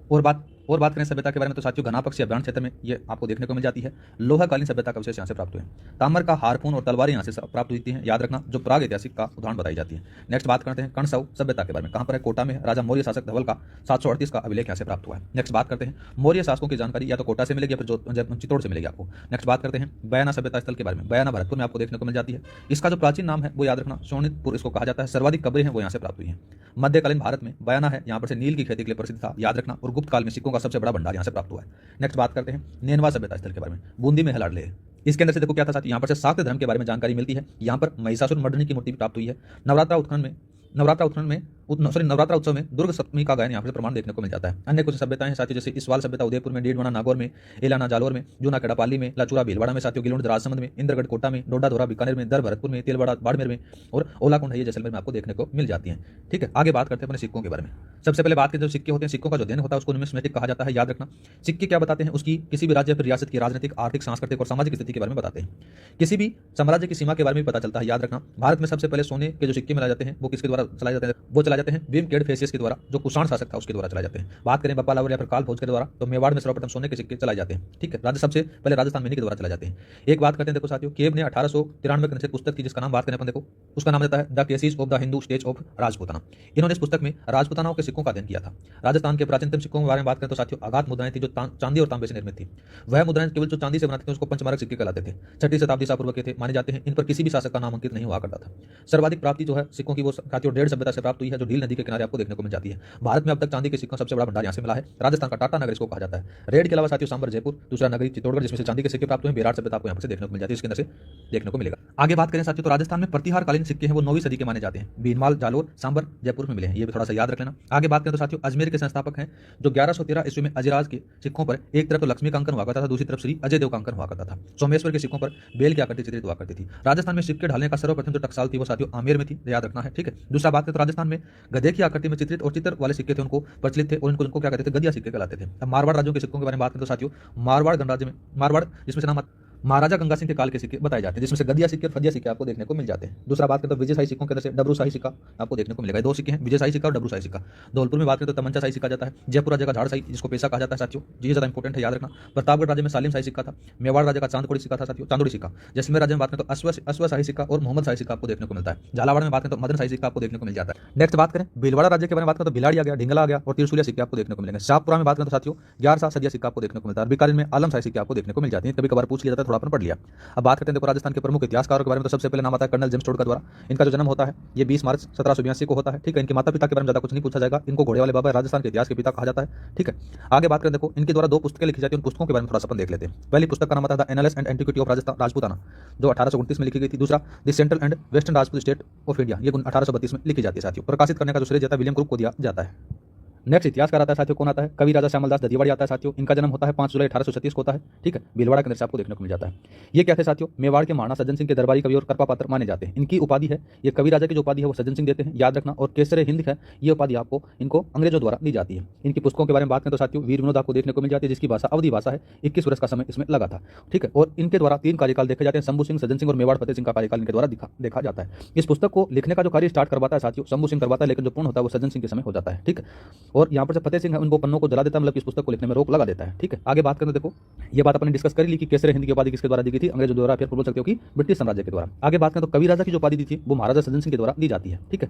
और बात करें सभ्यता के बारे में तो साथियों घना पक्षी अभ्यारण्य क्षेत्र में ये आपको देखने को मिल जाती है। लोहाकालीन सभ्यता का अवशेष यहाँ से प्राप्त हुए हैं। ताम्र का हारपून और तलवारें यहाँ से प्राप्त होती हैं, याद रखना, जो प्राग ऐतिहासिक का उदाहरण बताई जाती है। नेक्स्ट बात करते हैं कणसौ सभ्यता के बारे में, कहाँ पर है, कोटा में। राजा मौर्य शासक धवल का 738 का अभिलेख यहाँ से प्राप्त हुआ है। नेक्स्ट बात करते हैं मौर्य शासकों की जानकारी या तो कोटा से मिलेगी या फिर चित्तौड़ से मिलेगी आपको। नेक्स्ट बात करते हैं बयाना सभ्यता स्थल के बारे में। बयाना भरतपुर में आपको देखने को मिल जाती है। इसका जो प्राचीन नाम है वो याद रखना, शोणितपुर इसको कहा जाता है। सर्वाधिक कब्रें हैं वो यहाँ से प्राप्त हुई हैं। मध्यकालीन भारत में बयाना है, यहाँ पर से नील की खेती के लिए प्रसिद्ध था, याद रखना। और गुप्त काल में सिक्कों का सबसे बड़ा भंडार यहाँ से प्राप्त हुआ है। नेक्स्ट बात करते हैं नेनवा सभ्यता स्थल के बारे में। बूंदी में है लाडले। इसके अंदर से देखो क्या था साथी, यहाँ पर से शाक्त धर्म के बारे में जानकारी मिलती है। यहाँ पर महिषासुर मर्दनी की मूर्ति भी प्राप्त हुई है। नवरात्रा उत्सव में दुर्ग सप्तमी का गायन यहाँ पर प्रमाण देखने को मिल जाता है। अन्य कुछ सभ्यताएं साथियों जैसे इसवाल सभ्यता उदयपुर में, डेढ़वाना नागौर में, एलाना जालोर में, जूना कड़ापाली में, लाचुरा भीलवाड़ा में साथियों, गिलोंड राजसमंद में, इंद्रगढ़ कोटा में, डोडा धोरा बीकानेर में, दर भरतपुर में, तेलवाड़ा बाड़मेर में, और ओलाकुंड है जैसलमेर में आपको देखने को मिल जाती है। ठीक है, आगे बात करते हैं अपने सिक्कों के बारे में। सबसे पहले बात करें जो सिक्के होते हैं, सिक्कों का जो दिन होता है उसको न्यूमिस्मेटिक कहा जाता है, याद रखना। सिक्के क्या बताते हैं, उसकी किसी भी राज्य फिर रियासत की राजनीतिक, आर्थिक, सांस्कृतिक और सामाजिक स्थिति के बारे में बताते हैं। किसी भी साम्राज्य की सीमा के बारे में पता चलता है, याद रखना। भारत में सबसे पहले सोने के जो सिक्के मिलाए जाते हैं वो किसके द्वारा चलाए जाते हैं, वो चलाए जाते हैं भीमकेड़ फेसियस के द्वारा, जो कुषाण शासक था उसके द्वारा चलाए जाते हैं। बात करें बप्पा लावर या फिर काल भोज के द्वारा, तो मेवाड़ में सर्वप्रथम सोने के सिक्के चलाए जाते हैं। ठीक है, सबसे पहले राजस्थान में इन्हीं के द्वारा चलाए जाते हैं। एक बात करते हैं देखो साथियों, केब ने 1893 के अंदर पुस्तक थी जिसका नाम बात करें अपन देखो, उसका नाम रहता है the cases of the Hindu states of Rajputana. इन्होंने इस पुस्तक में राजपूतानाओं के सिक्कों का अध्ययन किया था। राजस्थान के प्राचीनतम सिक्कों के बारे में बात करें तो साथियों आघात मुद्राएं थी जो चांदी और तांबे से निर्मित थी। वह मुद्राएं केवल जो चांदी से बनाते थे उसको पंचमारक सिक्के कहलाते थे। 6वीं शताब्दी ईसा पूर्व के थे, माने जाते हैं। इन पर किसी भी शासक का नाम अंकित नहीं हुआ करता था। सर्वाधिक प्राप्ति जो है सिक्कों की वो साथियों 1.5 सभ्यता से प्राप्त हुई है, जो डील नदी के किनारे आपको देखने को मिल जाती है। भारत में अब तक चांदी के सिक्कों सबसे बड़ा भंडार यहाँ से मिला है। राजस्थान का टाटा नगर इसको कहा जाता है। रेड के अलावा साथियों सांबर जयपुर, दूसरा नगरी चित्तौड़गढ़ जिसमें से चांदी के सिक्के प्राप्त हुए हैं। बेराट सभ्यता आपको यहाँ से देखने को मिल जाती है, इसके अंदर से देखने को मिलेगा। आगे बात करें साथियों तो राजस्थान में प्रतिहारकालीन सिक्के हैं वो 9वीं सदी के माने जाते हैं। भीनमाल, जालोर, सांबर, जयपुर में मिले हैं, ये भी थोड़ा सा याद रख लेना। आगे बात करें तो साथियों अजमेर के संस्थापक हैं जो 1113 ईस्वी में अजराज के सिक्कों पर एक तरफ तो लक्ष्मी का अंकन हुआ करता था, दूसरी तरफ श्री अजय देव का अंकन हुआ करता था। सोमेश्वर के सिक्कों पर बेल की आकृति चित्रित हुआ करती थी। राजस्थान में सिक्के ढालने का सर्वप्रथम जो टकसाल थी वो साथियों आमेर में थी, याद रखना है। ठीक है, दूसरा बात करें तो राजस्थान में गधे की आकृति में चित्रित और चित्र वाले सिक्के थे, उनको प्रचलित थे और उनको क्या कहते थे, गदिया सिक्के कहलाते थे। अब मारवाड़ राज्यों के सिक्कों के बारे में बात करें तो साथियों मारवाड़ गणराज्य में मारवाड़ जिसमें से नाम महाराजा गंगा सिंह के काल के सिक्के बताए जाते हैं, जिसमें से गदिया सिक्के और फदिया सिक्के आपको देखने को मिल जाते हैं। दूसरा बात करें तो विजय शाही सिक्कों के अंदर से डबरू शाही सिक्का आपको देखने को मिलेगा। 2 सिक्के हैं, विजय शाही सिक्का और डबरू शाही सिक्का। धौलपुर में बात करें तो तमंचा शाही सिक्का जाता है। जयपुर राज्य का झाड़ शाही जिसको पेशा कहा जाता है साथियों, ये ज्यादा इंपॉर्टेंट है, याद रखना। प्रतापगढ़ राज्य में सालिम शाही सिक्का था। मेवाड़ राज्य का चांदकोड़ी सिक्का था साथियों, चांदोड़ी सिक्का। जैसलमेर राज्य में बात करें तो अश्व शाही सिक्का और मोहम्मद शाही सिक्का आपको देखने को मिलता है। झालावाड़ में बात करें तो मदन शाही सिक्का आपको देखने को मिल जाता है। नेक्स्ट बात करें भीलवाड़ा राज्य के बारे में बात करें तो भिलाड़ी आ गया, ढिंगला आ गया और त्रिशूलिया सिक्के आपको देखने को मिलेंगे। शाहपुरा में बात करें तो साथियों 11 सदिया सिक्का आपको देखने को मिलता है। बीकानेर में आलम शाही सिक्के आपको देखने को मिल जाते हैं, कभी कभार पूछ लिया जाता है, थोड़ा अपन पढ़ लिया। अब बात करते हैं राजस्थान के प्रमुख इतिहासकारों के बारे में तो सबसे पहले नाम आता है कर्नल जेम्स टोड का द्वारा। इनका जो जन्म होता है ये 20 मार्च 1782 को होता है। ठीक है, इनके माता पिता के बारे में ज्यादा कुछ नहीं पूछा जाएगा। इनको घोड़े वाले बाबा राजस्थान के इतिहास के पिता कहा जाता है। ठीक है, आगे बात करें देखो इनके द्वारा 2 पुस्तकें लिखी जाती है, उन पुस्तकों के बारे में थोड़ा सा अपन देख लेते हैं। पहली पुस्तक का नाम आता है the analysis and antiquity of Rajasthan Rajputana जो 1829 में लिखी गई थी। दूसरा the central and western Rajput state of India, ये 1832 में लिखी जाती है साथियों। प्रकाशित करने का जो श्रेय जाता है विलियम क्रूप को दिया जाता है। नेक्स्ट इतिहासकार आता है साथियों, कौन आता है, कवि राजा श्यामल दास ददियावाड़ी आता है साथियों। इनका जन्म होता है 5 जुलाई 1836 को होता है। ठीक है, भीलवाड़ा के अंदर से आपको देखने को मिल जाता है। ये क्या थे साथियों, मेवाड़ के महाराणा सज्जन सिंह के दरबारी कवि और कृपा पात्र माने जाते हैं। इनकी उपाधि है, ये कवि राजा की जो उपाधि है वो सज्जन सिंह देते हैं, याद रखना। और केसरे हिंद है ये उपाधि आपको इनको अंग्रेजों द्वारा दी जाती है। इनकी पुस्तकों के बारे में बात करें तो साथियों वीर विनोद आपको देखने को मिल जाती है, जिसकी भाषा अवधि भाषा है। 21 वर्ष का समय इसमें लगा था। ठीक है, और इनके द्वारा 3 कार्यकाल देखे जाते हैं, शंभू सिंह, सज्जन सिंह और मेवाड़ फतेह सिंह का कार्यकाल इनके द्वारा देखा जाता है। इस पुस्तक को लिखने का जो कार्य स्टार्ट करवाता है साथियों शंभू सिंह करवाता है, लेकिन जो पूर्ण होता है वो सज्जन सिंह के समय हो जाता है। ठीक है, और यहाँ पर से फतेह सिंह है उनको पन्नों को जला देता है, मतलब इस पुस्तक को लिखने में रोक लगा देता है। ठीक है, आगे बात करें तो देखो ये बात अपने डिस्कस कर ली कि केसरे हिंद की उपाधि किसके द्वारा दी गई थी, अंग्रेजों द्वारा, फिर बोल सकते हो कि ब्रिटिश साम्राज्य के द्वारा। आगे बात करें तो कवि राजा की जो उपाधि दी थी वो महाराजा सज्जन सिंह के द्वारा दी जाती है। ठीक है,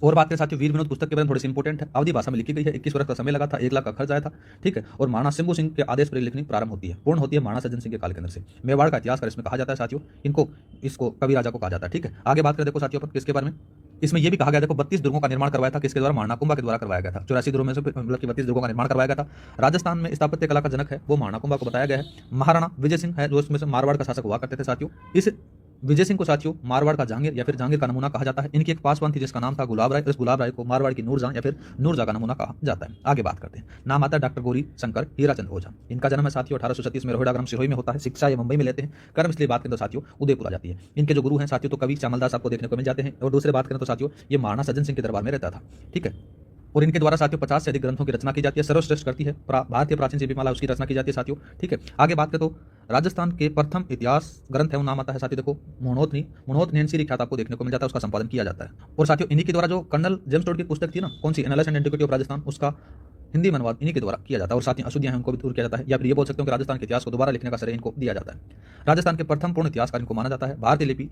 और बात करें साथियों वीर विनोद पुस्तक के बारे में थोड़ी सी इंपॉर्टेंट है, अवधि भाषा में लिखी गई है, 21 वर्ष का समय लगा था, 1 लाख का खर्च आया था। ठीक है, और महाराणा शंभू सिंह के आदेश पर लिखनी प्रारंभ होती है, पूर्ण होती है महाराणा सज्जन सिंह के काल के अंदर से। मेवाड़ का इतिहासकार इसमें कहा जाता है साथियों, इसको कवि राजा को कहा जाता है। ठीक है, आगे बात करें देखो साथियों पर किसके बारे में, इसमें यह भी कहा गया देखो 32 दुर्गों का निर्माण करवाया था, किसके द्वारा, महाराणा कुंभा के द्वारा करवाया गया था। 84 दुर्गों में से मतलब कि 32 दुर्गों का निर्माण करवाया गया था। राजस्थान में स्थापत्य कला का जनक है वो महाराणा कुंभा को बताया गया है। महाराणा विजय सिंह है जो इसमें से मारवाड़ का शासक हुआ करते थे साथियों। इस विजय सिंह को साथियों मारवाड़ का जहांगीर या फिर जहांगीर का नमूना कहा जाता है। इनकी एक पासवान थी जिसका नाम था गुलाब राय, इस गुलाब राय को मारवाड़ की नूरजहां या फिर नूरजहां का नमूना कहा जाता है। आगे बात करते हैं, नाम आता है डॉक्टर गौरी शंकर हीराचंद ओझा। इनका जन्म है साथियों 1836 में रोहिड़ा ग्राम सिरोही में होता है। शिक्षा ये मुंबई में लेते हैं। कर्म इसलिए बात करें तो साथियों उदयपुर आ जाती है। इनके जो गुरु हैं साथियों तो कवि श्यामल दास आपको देखने को मिल जाते हैं। और दूसरे बात करें तो साथियों ये महाराणा सज्जन सिंह के दरबार में रहता था। ठीक है, और इनके द्वारा साथियों 50 से अधिक ग्रंथों की रचना की जाती है। सर्वश्रेष्ठ करती है भारतीय प्राचीन लिपिमाला, उसकी रचना की जाती है साथियों। ठीक है, आगे बात करें तो राजस्थान के प्रथम इतिहास ग्रंथ है वो नाम आता है साथियों देखो मोहनोत नैन्सी ख्यात आपको देखने को मिल जाता है, उसका संपादन किया जाता है। और साथियों इन्हीं के द्वारा जो कर्नल जेम्स टोड की पुस्तक थी ना, कौन सी, analysis and antiquity of Rajasthan, उसका हिंदी अनुवाद इन्हीं के द्वारा किया जाता है। और साथ ही अशुद्धियां हैं उनको भी दूर किया जाता है, या फिर ये बोल सकते हो कि राजस्थान के इतिहास को दोबारा लिखने का श्रेय इनको दिया जाता है। राजस्थान के प्रथम पूर्ण इतिहासकार इनको माना जाता है। भारतीय लिपि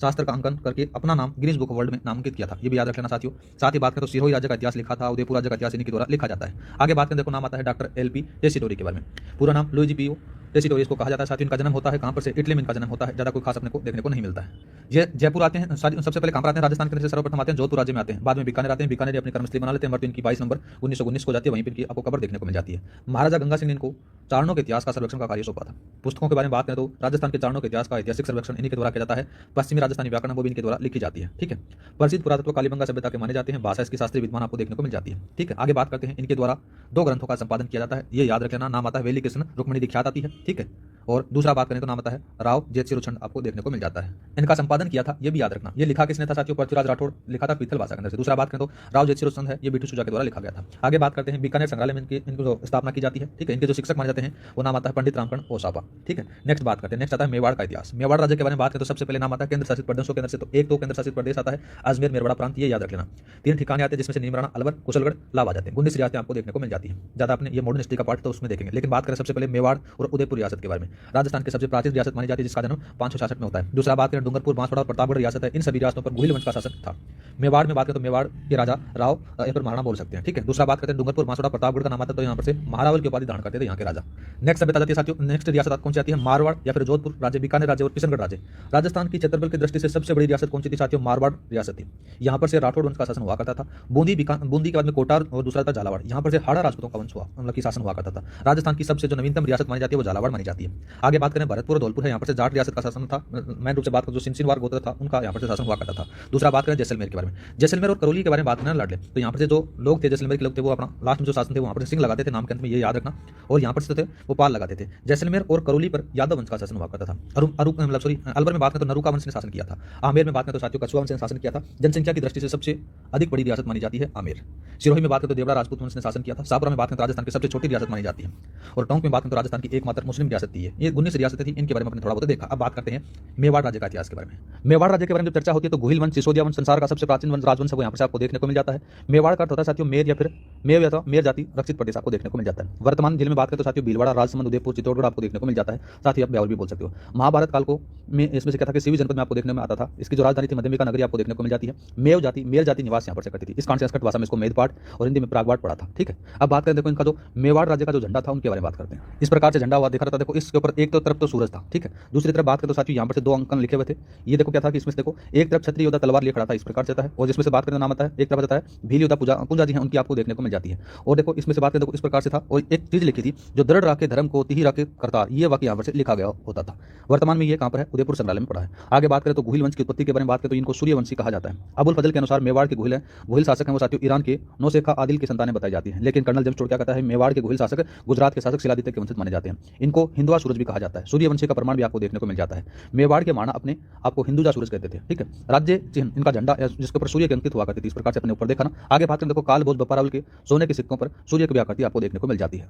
शास्त्र का अंकन करके अपना नाम गिनीज बुक ऑफ वर्ल्ड में नामांकित किया था, ये भी याद रख लेना साथियों। साथ ही बात करें तो सिरोही राज्य का इतिहास लिखा था, उदयपुर राज्य का इतिहास इन्हीं के द्वारा लिखा जाता है। आगे बात करें देखो नाम आता है डॉक्टर एलपी टेसीटोरी के बारे में। पूरा नाम लुइजी पीओ टेसीटोरी इसको कहा जाता है साथियों। इनका जन्म होता है कहां पर से, इटली में इनका जन्म होता है। ज्यादा कोई खास अपने को देखने को नहीं मिलता है। ये जयपुर आते हैं सबसे पहले कहां पर आते हैं, राजस्थान के अंदर से सर्वप्रथम आते हैं जोधपुर राज्य में आते हैं, बाद में बीकानेर आते हैं। बीकानेर अपनी कर्मस्थली बना लेते हैं, मृत्यु इनकी 22 नवंबर 1919 को जाती है, वहीं पर इनकी आपको कब्र देखने को मिल जाती है। महाराजा गंगा सिंह ने इनको चारणों के इतिहास का सर्वेक्षण का कार्य सौंपा था। पुस्तकों के बारे में बात करें तो राजस्थान के चारणों के इतिहास का ऐतिहासिक सर्वेक्षण इन्हीं के द्वारा किया जाता है। पश्चिमी राजस्थानी व्याकरण वो भी इनके द्वारा लिखी जाती है। ठीक है, प्रसिद्ध पुरातत्व कालीबंगा सभ्यता के माने जाते हैं। भाषा इसकी शास्त्रीय विद्वान आपको देखने को मिल जाती है। ठीक है, आगे बात करते हैं इनके द्वारा 2 ग्रंथों का संपादन किया जाता है, ये याद रख लेना। नाम आता है वेली कृष्ण रुक्मणी दीक्षात आती है। ठीक है, और दूसरा बात करें तो नाम आता है राव जेतसिरुचंद आपको देखने को मिल जाता है। इनका संपादन किया था, ये भी याद रखना। ये लिखा किसने था साथियों? पृथ्वीराज राठौड़ लिखा था पीथल भाषा के अंदर से। दूसरा बात करें तो राव जेतसिरुचंद है, ये बिट्टू सुजा के द्वारा लिखा गया था। आगे बात करते हैं बीकानेर संग्रहालय में इनको जो स्थापना की जाती है, ठीक है। इनके जो शिक्षक माने जाते हैं वो नाम आता है पंडित रामकरण ओसापा, ठीक है। नेक्स्ट बात करते हैं, नेक्स्ट आता है मेवाड़ का इतिहास। मेवाड़ राज्य के बारे में बात करें तो सबसे पहले नाम आता है केंद्र शासित प्रदेशों के अंदर से, तो एक तो केंद्र शासित प्रदेश आता है अजमेर मेरवाड़ा प्रांत, ये याद रख लेना। 3 ठिकाने आते हैं जिसमें से नीमराना, अलवर, कुशलगढ़, लाभ आ जाते हैं। 19 रियासतें आपको देखने को मिल जाती है। ज्यादा अपने ये मॉडर्न हिस्ट्री का पार्ट तो उसमें देखेंगे, लेकिन बात करें सबसे पहले मेवाड़ और उदयपुर रियासत के बारे में। राजस्थान की सबसे प्राचीन रियासत मानी जाती है जिसका जन्म 566 में होता है। दूसरा बात करें डूंगरपुर, बांसवाड़ा और प्रतापगढ़ रियासत है, इन सभी रियासतों पर गुहिल वंश का शासन था। मेवाड़ में बात करें तो मेवाड़ के राजा राव या फिर महाराणा बोल सकते हैं, ठीक है। दूसरा बात करते हैं डूंगरपुर, बांसवाड़ा, प्रतापगढ़ का नाम आता है तो यहाँ पर से महारावल की उपाधि धारण करते थे यहाँ के राजा। नेक्स्ट सभ्यता जाती है साथियों, नेक्स्ट रियासत कौन सी आती है? मारवाड़ या फिर जोधपुर राज्य, बीकानेर राज्य और किशनगढ़ राज्य। राजस्थान की क्षेत्रफल की दृष्टि से सबसे बड़ी रियासत कौन सी थी साथियों? मारवाड़ रियासत थी। यहाँ पर से राठौड़ वंश का शासन हुआ करता था। बूंदी के बाद में कोटार और दूसरा था झालावाड़, यहाँ पर से हाड़ा राजपूतों का वंश हुआ, मतलब की शासन हुआ करता था। राजस्थान की सबसे जो नवीनतम रियासत मानी जाती है वो झालावाड़ मानी जाती है। आगे बात करें भरतपुर और धौलपुर है, यहाँ पर से जाट रियासत का शासन था। मेन रूप से बात करें जो सिंसिनवार गोत्र था उनका यहाँ पर से शासन हुआ करता था। दूसरा बात करें जैसलमेर के बारे में, जैसलमेर और करौली के बारे में बात करें लड़ ले, तो यहाँ पर से जो लोग थे जैसलमेर के लोग थे वो अपना लास्ट में जो शासन थे वहाँ पर सिंह लगाते थे नाम के अंत में, ये याद रखना। और यहाँ पर से थे वो पाल लगाते थे। जैसलमेर और करौली पर यादव वंश का शासन हुआ करता था। अलवर में बात करें तो नरुका वंश ने शासन किया था। आमेर में बात करें तो साथियों कछुआ वंश ने शासन किया था। जनसंख्या की दृष्टि से सबसे अधिक बड़ी रियासत मानी जाती है आमेर। सिरोही में बात करें तो देवड़ा राजपूत वंश ने शासन किया था। शाहपुरा में बात करें तो राजस्थान की सबसे छोटी रियासत मानी जाती है। और टोंक में बात करें तो राजस्थान की एकमात्र मुस्लिम रियासत थी। ये 19 रियासतें थी, इनके बारे में अपने थोड़ा बहुत देखा। अब बात करते हैं मेवाड़ राज्य का इतिहास के बारे में। मेवाड़ राज्य के बारे में जब चर्चा होती है तो गुहिल वंश, सिसोदिया वंश संसार का सबसे प्राचीन वंश राजवंश है, यहाँ पर आपको देखने को मिल जाता है। मेवाड़ का अर्थ होता है साथियों मेर या फिर मेव या मेर जाति रक्षित प्रदेश आपको देखने को मिल जाता है। वर्तमान जिले में बात करें तो साथियों भीलवाड़ा, राजसमंद, उदयपुर, चित्तौड़गढ़ आपको देखने को मिल जाता है। साथ ही आप ब्यावर भी बोल सकते हो। महाभारत काल को में इसमें से क्या था कि सीवी जनपद में आपको देखने में आता था। इसकी जो राजधानी थी मध्यमिका नगरी आपको देखने को मिल जाती है। मेर जाति निवास यहाँ पर से करती थी। इस कारण से संस्कृत भाषा में इसको मेदपाट और हिंदी में प्रागवाट पड़ा था, ठीक है। अब बात करें देखो इनका जो मेवाड़ राज्य का जो झंडा था उनके बारे में बात करते हैं। इस प्रकार से झंडा हुआ देखा था, देखो इसके ऊपर एक तो तरफ तो सूरज था, ठीक है। दूसरी तरफ बात करें तो साथियों यहाँ पर से 2 अंकन लिखे हुए थे। ये देखो क्या था कि इसमें से देखो एक तरफ क्षत्रिय योद्धा तलवार लिए खड़ा था, इस प्रकार से था। और जिसमें से बात करें तो नाम आता है, एक तरफ आता है भील योद्धा पूजा जी हैं उनकी आपको देखने को मिल जाती है। और देखो इसमें से बात करें देखो इस प्रकार से था। और एक चीज लिखी थी जो दृढ़ राखे धर्म को तिही राखे करतार, ये वाक्य यहाँ पर से लिखा गया होता था। वर्तमान में ये कहाँ पर है? उदयपुर संग्रहालय में पड़ा है। आगे बात करें तो गुहिल वंश की उत्पत्ति के बारे में बात करें तो इनको सूर्यवंशी कहा जाता है। अबुल फजल के अनुसार मेवाड़ के गुहिल है, गुहिल शासक हैं वो साथियों ईरान के नौशेखा आदिल की संतानें बताई जाती है। लेकिन कर्नल जेम्स टोड क्या कहता है मेवाड़ के गुहिल शासक गुजरात के शासक शिलादित्य के वंशज माने जाते हैं। इनको हिंदुआ सूरज भी कहा जाता है। सूर्यवंशी का प्रमाण भी आपको देखने को मिल जाता है। मेवाड़ के माना अपने आपको हिंदुजा सूरज कहते थे, ठीक है। राज्य चिन्ह इनका झंडा जिसके ऊपर सूर्य की अंकित हुआ करती थी, इस प्रकार से अपने ऊपर देखा ना। आगे बात करें देखो काल भोज बप्पा रावल के सोने के सिक्कों पर सूर्य की व्याकृति आपको देखने को मिल जाती है।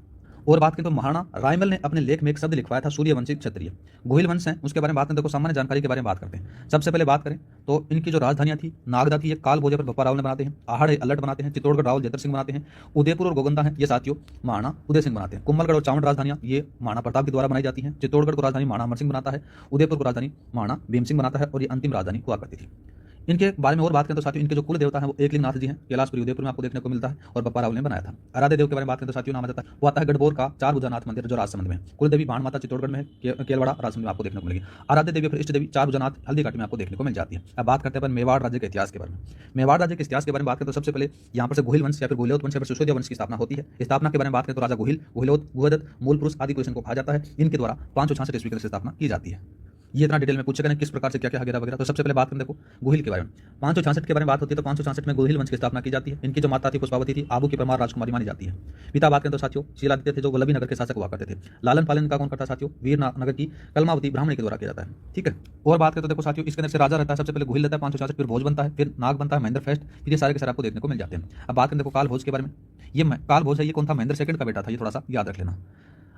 और बात करें तो महाराणा रायमल ने अपने लेख में एक शब्द लिखवाया था सूर्यवंशी क्षत्रिय। गुहिल वंश है उसके बारे में बात करें देखो सामान्य जानकारी के बारे में बात करते हैं। सबसे पहले बात करें तो इनकी जो राजधानियां थी नागदा थी, ये काल भोज पर बप्पा रावल ने बनाते हैं। आहड़ अलट बनाते हैं। चित्तौड़गढ़ रावल जेतर सिंह बनाते हैं। उदयपुर और गोगंदा है ये साथियों महाराणा उदय सिंह बनाते हैं। कुंभलगढ़ और चावंड राजधानियां ये महाराणा प्रताप के द्वारा बनाई जाती हैं। चित्तौड़गढ़ को राजधानी महाराणा अमर सिंह बनाता है। उदयपुर को राजधानी महाराणा भीम सिंह बनाता है और ये अंतिम राजधानी हुआ करती थी। इनके बारे में और बात करें तो साथियों इनके जो कुल देवता हैं वो एकलिंगनाथ जी हैं, कैलाशपुरी उदयपुर में आपको देखने को मिलता है और बप्पा रावल ने बनाया था। आराध्य देव के बारे में बात करें तो साथियों नाम आता है वो आता है गढ़बोर का 4 भुजानाथ मंदिर जो राजसमंद में। कुलदेवी भाण माता चित्तौड़गढ़ में, केलवाड़ा राजसमंद में आपको देखने को मिलेगी। आराध्य देवी फिर इष्ट देवी 4 भुजानाथ हल्दी घाटी में आपको देखने को मिल जाती है। अब बात करते हैं अपन मेवाड़ राज्य के इतिहास के बारे में। मेवाड़ राज्य के इतिहास के बारे में बात करें तो सबसे पहले यहाँ पर से गुहिल वंश या फिर गुहिलोत वंश या फिर सिसोदिया वंश की स्थापना होती है। स्थापना के बारे में बात करें तो राजा गुहिल, गुहिलोत, गुहदत्त, मूल पुरुष आदि को इनको कहा जाता है। इनके द्वारा 566 ईस्वी की स्थापना की जाती है। ये इतना डिटेल में पूछे गए किस प्रकार से क्या क्या वगैरह वगैरह। तो सबसे पहले बात करें देखो गुहिल के बारे में। 566 के बारे में बात होती है तो 566 में गुहिल वंश की स्थापना की जाती है। इनकी जो माता थी पुष्पावती थी, आबू की परमार राजकुमारी मानी जाती है। पिता बात करें तो साथियों शिलादित्य थे जो वल्लभी नगर के शासक हुआ करते थे। लालन पालन का कौन करता साथियों? वीर नगर की कलमावती ब्राह्मणी के द्वारा किया जाता है, ठीक है। और बात करें तो देखो साथियों इसके अंदर से राजा रहता है। सबसे पहले गुहिल रहता है 566, फिर भोज बनता है, फिर नाग बनता है, महेंद्र फेस्ट, फिर ये सारे के सारे आपको देखने को मिल जाते हैं। अब बात करें देखो काल भोज के बारे में। ये काल भोज है ये कौन था? महेंद्र सेकंड का बेटा था, ये थोड़ा सा याद रख लेना।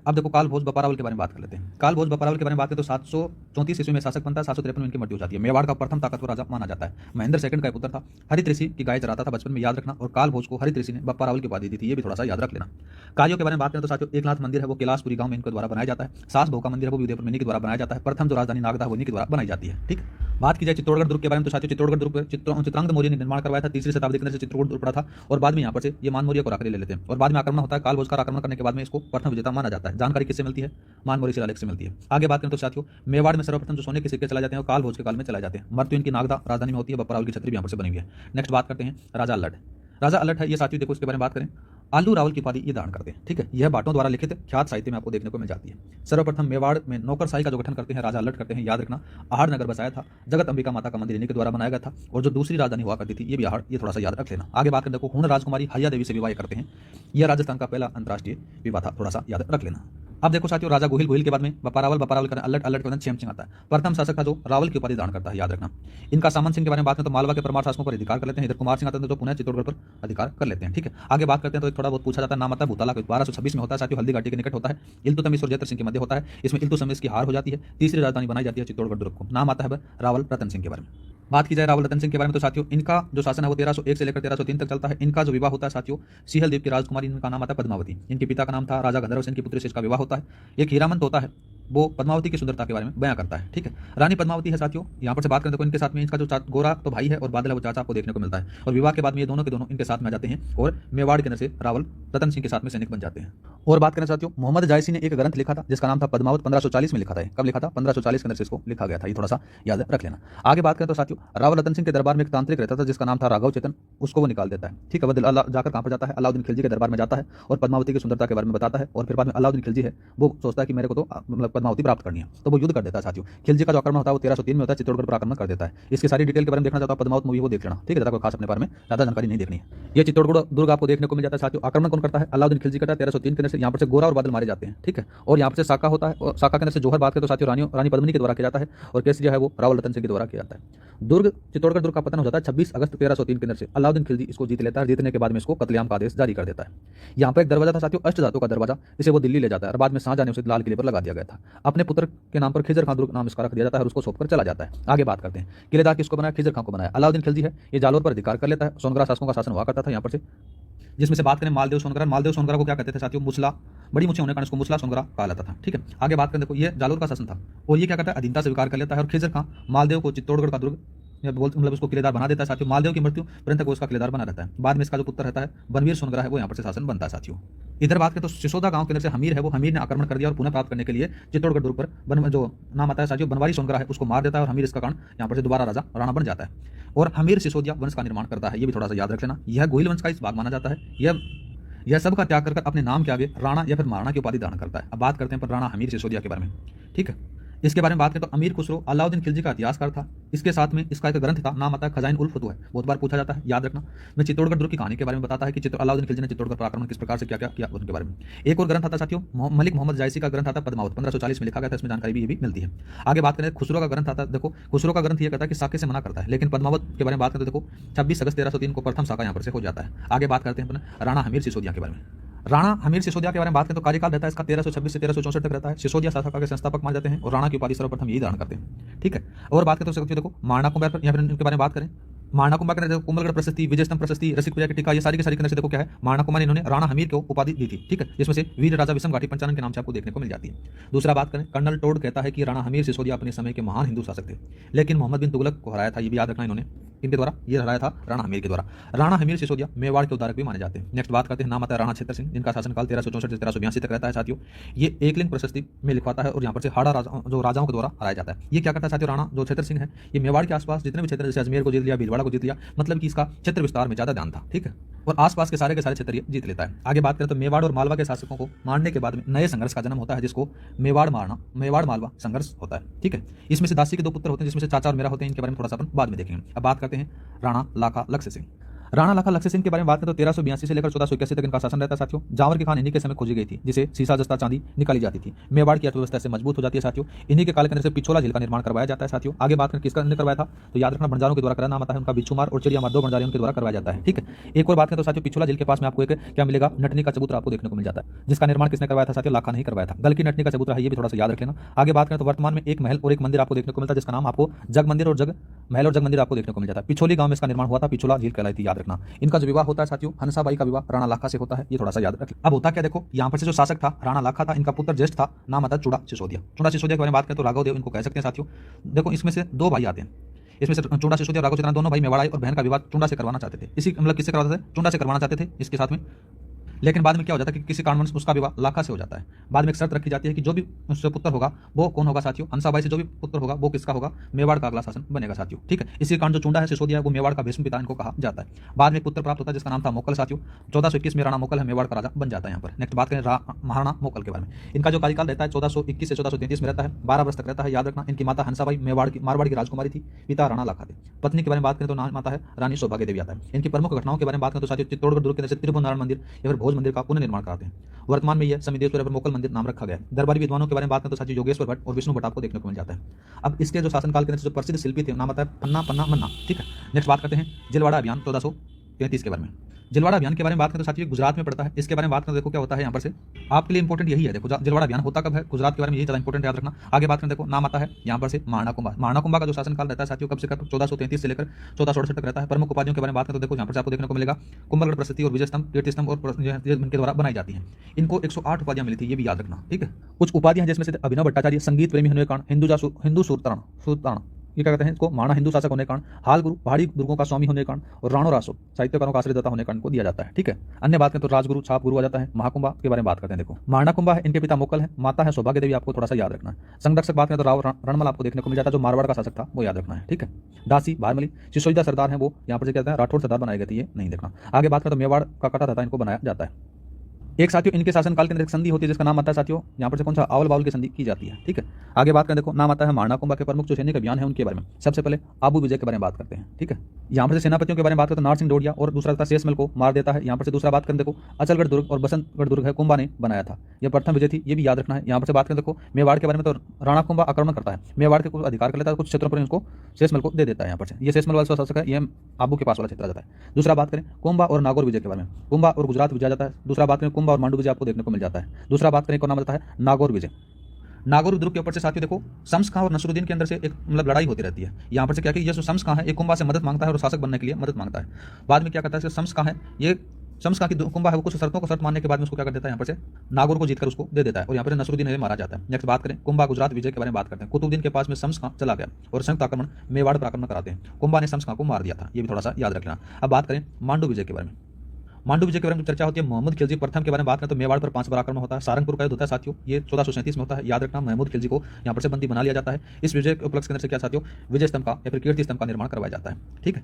अब देखो काल भोज बप्पा रावल के बारे में बात कर लेते हैं। काल भोज बप्पा रावल के बारे में बात करें तो 734 ईस्वी में शासक बनता है। 753 में इनकी मृत्यु हो जाती है। मेवाड़ का प्रथम ताकतवर राजा माना जाता है। महेंद्र सेकंड का पुत्र था। हरित ऋषि की गाय चराता था बचपन में, याद रखना। और काल भोज को हरित ऋषि ने बप्पा रावल की उपाधि दी थी, ये भी थोड़ा सा याद रख लेना। कार्यों के बारे में बात करें तो साथियों एकनाथ मंदिर है वो कैलाशपुरी गांव में इनके द्वारा बनाया जाता है। सास बहु का मंदिर है वो उदयपुर में इनके द्वारा बनाया जाता है। प्रथम जो राजधानी नागदा वो इनके द्वारा बनाई जाती है, ठीक। बात की जाए चित्तौड़गढ़ दुर्ग के बारे में तो साथियों चित्तौड़गढ़ दुर्ग चित्रांगद मौर्य ने निर्माण करवाया था। 3री शताब्दी के अंदर से चित्रकूट दुर्ग पड़ा था और बाद में यहाँ पर से ये मान मौर्य को आकर ले लेते हैं और बाद में आक्रमण होता है। काल भोज का आक्रमण करने के बाद में इसको प्रथम विजेता माना जाता है। जानकारी किससे मिलती है? मान मौर्य शिलालेख से मिलती है। आगे बात करें तो साथियों मेवाड़ में सर्वप्रथम जो सोने के सिक्के चलाए जाते हैं काल भोज के काल में चलाए जाते हैं। मृत्यु इनकी नागदा राजधानी में होती है। बप्पा रावल की छतरी भी यहाँ पर से बनी हुई है। नेक्स्ट बात करते हैं राजा अल्लट। राजा अल्लट है ये साथियों देखो इसके बारे में बात करें आलू रावल की उपाधि ये धारण करते हैं, ठीक है। यह भाटों द्वारा लिखित ख्यात साहित्य में आपको देखने को मिल जाती है। सर्वप्रथम मेवाड़ में नौकरशाही का जो गठन करते हैं राजा अल्लट करते हैं, याद रखना। आहड़ नगर बसाया था। जगत अंबिका माता का मंदिर इन्हीं के द्वारा बनाया गया था और जो दूसरी राजधानी हुआ करती थी ये भी आहड़, ये थोड़ा सा याद रख लेना। आगे बात करें देखो हुण राजकुमारी हया देवी से विवाह करते हैं। यह राजस्थान का पहला अंतर्राष्ट्रीय विवाह था, थोड़ा सा याद रख लेना। अब देखो साथियों, राजा गोहिल के बाद में बपारावल का अलट के बाद छेम सिंह आता है। प्रथम शासक था जो रावल की उपाधि धारण करता है, याद रखना। इनका सामंत सिंह के बारे में बात करें तो मालवा के परमार शासकों पर अधिकार कर लेते हैं। इधर कुमार सिंह आते हैं तो पुनः चित्तौड़गढ़ पर अधिकार कर लेते हैं। ठीक है, आगे बात करते हैं तो एक थोड़ा बहुत पूछा जाता है। नाम आता है भूताला 1226 में होता है साथियों, हल्दी घाटी के निकट होता है। इल्तुतमिश और जयत्र सिंह के मध्य होता है। इसमें इल्तुतमिश की हार हो जाती है। तीसरी राजधानी बनाई जाती है चित्तौड़गढ़ दुर्ग को। नाम आता है रावल रतन सिंह के बारे में। बात की जाए रावल रतन सिंह के बारे में तो साथियों, इनका जो शासन है वो 1301 से लेकर 1303 तक चलता है। इनका जो विवाह होता है साथियों, सीहल द्वीप की राजकुमारी, इनका नाम आता है पद्मावती। इनके पिता का नाम था राजा गंधर्व सेन, की पुत्री से इसका विवाह होता है। एक हीरामंत होता है, वो पद्मावती की सुंदरता के बारे में बयां करता है। ठीक है, रानी पद्मावती है साथियों। यहाँ पर से बात करें तो इनके साथ में इसका जो गोरा तो भाई है और बादल है वो चाचा आपको देखने को मिलता है। और विवाह के बाद में ये दोनों के दोनों इनके साथ में आ जाते हैं और मेवाड़ के अंदर से रावल रतन सिंह के साथ में सैनिक बन जाते हैं। और बात करें साथियों, मोहम्मद जायसी ने एक ग्रंथ लिखा था जिसका नाम था पद्मावत, 1540 में लिखा था। कब लिखा था? 1540 के अंदर से इसको लिखा गया था। ये थोड़ा सा याद रख लेना। आगे बात करें तो साथियों, रावल रतन सिंह के दरबार में एक तांत्रिक रहता था जिसका नाम था राघव चेतन, उसको वो निकाल देता है। ठीक है, वो जाकर कहाँ पर जाता है? अलाउद्दीन खिलजी के दरबार में जाता है और पद्मावती की सुंदरता के बारे में बताता है। और फिर बाद में अलाउद्दीन खिलजी है वो सोचता है कि मेरे को तो मतलब पद्मावती प्राप्त करनी है, तो वो युद्ध कर देता है साथियों। खिलजी का जो आक्रमण होता है वो 1303 में होता है, चित्तौड़गढ़ पर आक्रमण कर देता है। इसकी सारी डिटेल के बारे में देखना चाहता हूं, पद्मावत मूवी वो देख लेना। ठीक है, ज्यादा कोई खास अपने बारे में ज्यादा जानकारी नहीं देखनी है। ये चित्तौड़गढ़ दुर्ग आपको देखने को मिल जाता है साथियों। आक्रमण कौन करता है? अलाउद्दीन खिलजी करता है 1303 के अंदर से। यहाँ पर से गोरा और बादल मारे जाते हैं। ठीक है, और यहाँ पर से साका होता है और साका के अंदर से जोहर बात करें तो साथियों रानी पद्मिनी के द्वारा किया जाता है और केसरी है वो रावल रतन सिंह के द्वारा किया जाता है। दुर्ग चित्तौड़गढ़ दुर्ग का पतन हो जाता है 26 अगस्त 1303 के अंदर से। अलाउद्दीन खिलजी इसको जीत लेता है। जीतने के बाद में इसको कत्लेआम का आदेश जारी कर देता है। यहाँ पर एक दरवाजा था साथियों, अष्टधातु का दरवाजा, इसे वो दिल्ली ले जाता है और बाद में शाहजहां ने उसे लाल किले पर लगा दिया गया था। अपने पुत्र के नाम पर खिजर खां दुर्ग नाम इसका रख दिया जाता है और उसको सौंपकर चला जाता है। आगे बात करते हैं, किलेदार किसको बनाया? खिजर खां को बनाया। अलाउद्दीन खिलजी है ये जालोर पर अधिकार कर लेता है। सोनगरा शासकों का शासन हुआ करता था यहाँ पर से, जिसमें से बात करें मालदेव सोनगरा को क्या कहते थे साथियों? मुसला, बड़ी मुछें होने के कारण इसको मुसला सोनगरा कहा जाता था। ठीक है, आगे बात करें, देखो ये जालोर का शासन था और ये क्या करता है? अधीनता स्वीकार कर लेता है और खिजर खां मालदेव को चित्तौड़गढ़ का दुर्ग मतलब उसको किलेदार बना देता है साथियों। मालदेव की मृत्यु पर्यंत वो उसका किलेदार बना रहता है। बाद में इसका जो पुत्र रहता है बनवीर सोनगरा है वो यहाँ पर से शासन बनता है साथियों। इधर बात करें तो सिसोदा गांव के अंदर से हमीर है वो हमीर ने आक्रमण कर दिया और पुनः प्राप्त करने के लिए चित्तौड़गढ़ दुर्ग पर जो नाम आता है साथियों बनवारी सोनगरा है उसको मार देता है और हमीर इसका कारण यहाँ पर से दोबारा राणा बन जाता है और हमीर सिसोदिया वंश का निर्माण करता है। ये भी थोड़ा सा याद रख लेना। यह गोहिल वंश का इस भाग माना जाता है। यह सब का त्याग कर अपने नाम के आगे राणा या फिर महाराणा की उपाधि धारण करता है। अब बात करते हैं पर राणा हमीर सिसोदिया के बारे में। ठीक है, इसके बारे में बात करें तो अमीर खुसरो अलाउद्दीन खिलजी का इतिहासकार था। इसके साथ में इसका एक ग्रंथ था, नाम आता है खजाइन उल फतुह है। बहुत बार पूछा जाता है, याद रखना। मैं चित्तौड़गढ़ दुर्ग की कहानी के बारे में बताता है कि अलाउद्दीन खिलजी ने चित्तौड़गढ़ पर आक्रमण किस प्रकार से क्या किया उनके बारे में। एक और ग्रंथ आता साथियों मलिक मोहम्मद जायसी का ग्रंथ आता पद्मावत, 1540 में लिखा गया था। इसमें जानकारी भी ये भी मिलती है। आगे बात करें खुसरो का ग्रंथ आता है। देखो खुसरो का ग्रंथ ये कहता है कि साके से मना करता है, लेकिन पद्मावत के बारे में बात करते देखो 26 अगस्त 1303 को प्रथम साका यहाँ पर से हो जाता है। आगे बात करते हैं राणा हमीर सिसोदिया के बारे में। राणा हमीर सिसोदिया के बारे में बात करें तो कार्यकाल रहता है इसका 1326 से 1364 तक रहता है। सिसोदिया शासक के संस्थापक माने जाते हैं और राणा की उपाधि सर्वप्रथम यही धारण करते हैं। ठीक है, और बात करें तो देखो मारना कुंभार पर या फिर इनके बारे में बात करें। मारना कुंभा के अंदर कुंभलगढ़ प्रशस्ति, विजय स्तंभ प्रशस्ति, रसिक पूजा की टीका, ये सारी के सारी के अंदर से देखो क्या है? मारना कुंभा ने इन्होंने राणा हमीर को उपाधि दी थी। ठीक है, जिसमें से वीर राजा विषम घाटी पंचानन के नाम से आपको देखने को मिल जाती है। दूसरा बात करें, कर्नल टोड कहता है कि राणा हमीर सिसोदिया अपने समय के महान हिंदू शासक थे, लेकिन मोहम्मद बिन तुगलक को हराया था। ये भी याद रखना इन्होंने, इनके द्वारा ये हराया था राणा हमीर के द्वारा। राणा हमीर सिसोदिया मेवाड़ के उद्धारक भी माने जाते हैं। नेक्स्ट बात करते हैं, नाम आता है राणा छेतर सिंह, जिनका शासनकाल 1364 से 1382 तक रहता है साथियों। ये एकलिंग प्रशस्ति में लिखवाता है और यहाँ पर से हाड़ा जो राजाओं के द्वारा हराया जाता है। ये क्या करता है साथियों? राणा जो छेतर सिंह है ये मेवाड़ के आसपास जितने भी क्षेत्र, जैसे अजमेर को जीत लिया, भीलवाड़ा को जीत लिया, मतलब कि इसका क्षेत्र विस्तार में ज्यादा ध्यान था। ठीक है, और आसपास के सारे क्षेत्र ये जीत लेता है। आगे बात करें तो मेवाड़ और मालवा के शासकों को मारने के बाद में नए संघर्ष का जन्म होता है, जिसको मेवाड़ मालवा संघर्ष होता है। ठीक है, इसमें से दासी के दो पुत्र होते हैं, जिसमें से चाचा और मेरा होते हैं। इनके बारे में थोड़ा सा अपन बाद में देखेंगे। अब बात करते हैं राणा लाखा लक्ष्य सिंह। राणा लाखा लक्ष्य सिंह के बारे में बात करें तो 1382 से लेकर 1481 तक इनका शासन रहता है साथियों। जावर की खान इन्हीं के समय खोजी गई थी, जिसे सीसा जस्ता चांदी निकाली जाती थी। मेवाड़ की अर्थव्यवस्था से मजबूत हो जाती है साथियों। इन्हीं के काल के अंदर से पिछोला झील का निर्माण करवाया जाता है साथियों। आगे बात करें किसका अंदर करवाया था तो याद रखना बंजारों के द्वारा कराया। नाम आता है उनका बिच्छुमार और चिड़ियामार, दो बंजारे उनके द्वारा करवाया जाता है। ठीक है, एक और बात करें तो साथियों पिछोला झील के पास में आपको एक क्या मिलेगा? नटनी का चबूतरा आपको देखने को मिल जाता है, जिसका निर्माण किसने करवाया था साथियों? लाखा नहीं करवाया था। गल की नटनी का चबूतरा है, ये भी थोड़ा सा याद रख लेना। आगे बात करें तो वर्तमान में एक महल और एक मंदिर आपको देखने को मिलता है, जिसका नाम आपको जग मंदिर और जग महल और जग मंदिर आपको देखने को मिल जाता है। पिछोली गांव में इसका निर्माण हुआ था, पिछोला झील कहलाई थी, याद रखना। इनका जो विवाह होता है साथियों हंसाबाई का विवाह राणा लाखा से होता है, ये थोड़ा सा याद रखें। अब होता क्या देखो, यहाँ पर से जो शासक था राणा लाखा था, इनका पुत्र ज्येष्ठ था, नाम आता है चूड़ा सिसोदिया। चूड़ा सिसोदिया के बारे में बात करें तो राघव देव इनको कह सकते हैं साथियों। देखो इसमें से दो भाई आते हैं, इसमें से चूड़ा सिसोदिया और राघव चंद्र दोनों भाई मेवाड़ आए और बहन का विवाह चूड़ा से करवाना चाहते थे। इसी मतलब किससे करवाते थे? चूड़ा से करवाना चाहते थे इसके साथ में। लेकिन बाद में क्या हो जाता है कि किसी कारणवश उसका विवाह लाखा से हो जाता है। बाद में एक शर्त रखी जाती है कि जो भी उससे पुत्र होगा वो कौन होगा साथियों? हंसाबाई से जो भी पुत्र होगा वो किसका होगा? मेवाड़ का अगला शासन बनेगा साथियों। ठीक है, इसी कारण जो चूड़ा है सिसोदिया है वो मेवाड़ का भीष्म पिता इनको कहा जाता है। बाद में पुत्र प्राप्त होता है जिसका नाम था मोकल साथियों। 1421 में राणा मोकल है मेवाड़ का राजा बन जाता है यहाँ पर। नेक्स्ट बात करें महाराणा मोकल के बारे में। इनका जो कार्यकाल रहता है 1421 से 1433 में रहता है, 12 वर्ष तक रहता है, याद रखना। इनकी माता हंसाबाई मारवाड़ की राजकुमारी थी, पिता राणा लाखा थे। पत्नी के बारे में बात करें तो नाम आता है रानी सौभाग्य देवी आता है। इनकी प्रमुख घटनाओं के बारे में बात करें तो साथियों चित्तौड़गढ़ दुर्ग के अंदर त्रिभुवन नारायण मंदिर या फिर भोज भोज मंदिर का पुनर्निर्माण कराते हैं। वर्तमान में यह समिदेश्वर पर मोकल मंदिर नाम रखा गया है। दरबारी विद्वानों के बारे में बात करें तो साथियों योगेश्वर भट्ट और विष्णु भट्ट आपको देखने को मिल जाता है। अब इसके जो शासनकाल के अंदर जो प्रसिद्ध शिल्पी थे नाम आता है पन्ना पन्ना मन्ना। ठीक है, नेक्स्ट बात करते हैं जिलवाड़ा अभियान 1433 के बारे में। जिलवाड़ा अभियान के बारे में बात करें तो साथियों गुजरात में पड़ता है। इसके बारे में बात करें देखो क्या होता है यहाँ पर से आपके लिए इंपॉर्टेंट यही है। देखो जिलवाड़ा अभियान होता कब है, गुजरात के बारे में यही ज़्यादा इंपॉर्टेंट याद रखना। आगे बात करें देखो नाम आता है यहाँ पर से महाराणा कुंभा। महाराणा कुंभा का जो शासनकाल रहता है साथियों कब से कब 1433 से लेकर 1468 तक रहता है। प्रमुख उपाधियों के बारे में बात करें तो देखो यहाँ पर आपको देखने को मिलेगा कुंभलगढ़ प्रशस्ति और विजय स्तंभ कीर्ति स्तंभ और इनके द्वारा बनाई जाती है। इनको 108 उपाधियां मिली थी, ये भी याद रखना। ठीक है, कुछ उपाधियां जिसमें से अभिनव भट्टाचार्य संगीत प्रेमी होने के कारण हिंदू सुल्तान ये क्या कहते हैं इसको महाराणा हिंदू शासक होने के कारण, हाल गुरु पहाड़ी दुर्गों का स्वामी होने के कारण और राणो रासो साहित्यकारों का आश्रयदाता होने के कारण को दिया जाता है। ठीक है, अन्य बात करें तो राजगुरु छाप गुरु आ जाता है। महाकुंभा के बारे में बात करते हैं। देखो महाराणा कुंभा है, इनके पिता मोकल है, माता है सौभाग्य देवी, आपको थोड़ा सा याद रखना है। संरक्षक बात करें तो राव रणमल आपको देखने को मिल जाता है, जो मारवाड़ का शासक था, वो याद रखना है। ठीक है, दासी भारमली सिसोदिया सरदार है, वो यहाँ पर से कहते हैं राठौर सरदार बनाए गए थे, ये नहीं देखना। आगे बात करें तो मेवाड़ का कटा था, इनको बनाया जाता है। एक साथियों इनके शासनकाल के अंदर एक संधि होती है जिसका नाम आता है साथियों यहाँ पर से कौन सा आवल बाउल की संधि की जाती है। ठीक है, आगे बात करें देखो नाम आता है महाराणा कुंभा के प्रमुख जो सैनिक अभियान है उनके बारे में। सबसे पहले आबू विजय के बारे में बात करते हैं। ठीक है, यहाँ पर से सेनापतियों के बारे में बात करते हैं। नारसिंह डोडिया और दूसरा था शेषमल को मार देता है। यहाँ पर से दूसरा बात करें देखो अचलगढ़ दुर्ग और बसंतगढ़ दुर्ग है, कुंभा ने बनाया था, यह प्रथम विजय थी, ये भी याद रखना है। यहाँ पर से बात करें देखो मेवाड़ के बारे में तो राणा कुंभा आक्रमण करता है, मेवाड़ के कुछ अधिकार कर लेता है, कुछ क्षेत्रों पर इनको शेषमल को दे देता है। यहाँ पर से ये शेषमल वाला शासक है, ये आबू के पास वाला क्षेत्र आ जाता है। दूसरा बात करें कुंभा और नागौर विजय के बारे में, कुंभा और गुजरात विजय जाता है। दूसरा बात करें कुंभा और मांडू विजय आपको देखने को मिल जाता है। दूसरा बात करें नाम आता है नागौर विजय। नागौर दुर्ग के ऊपर से साथियों देखो शम्स खां और नसरुद्दीन के अंदर से एक मतलब लड़ाई होती रहती है। यहाँ पर से क्या कि ये जो शम्स खां है एक कुंभा से मदद मांगता है और शासक बनने के लिए मदद मांगता है। बाद में क्या करता है शम्स खां है, ये शम्स खां की कुंभा है वो कुछ शर्तों को शर्त मानने के बाद में उसको क्या कर देता है यहाँ पर से नागौर को जीतकर उसको दे देता है और यहाँ पर नसरुद्दीन है मारा जाता है। नेक्स्ट बात करें कुंभा गुजरात विजय के बारे में बात करते हैं। कुतुबुद्दीन के पास में शम्स खां चला गया और संयुक्त आक्रमण मेवाड़ पर आक्रमण कराते हैं। कुंभा ने शम्स खां को मार दिया था, ये भी थोड़ा सा याद रखना। अब बात करें मांडू विजय के बारे में। मांडू विजय के बारे में चर्चा होती है। मोहम्मद खिलजी प्रथम के बारे में बात करें तो मेवाड़ पर 5 बार आक्रमण होता है। सारंगपुर का युद्ध होता है साथियों, ये 1437 में होता है, याद रखना। महमूद खिलजी को यहाँ पर से बंदी बना लिया जाता है। इस विजय के उपलक्ष्य के अंदर से क्या साथियों विजय स्तंभ का या फिर कीर्ति स्तंभ का निर्माण करवाया जाता है। ठीक है,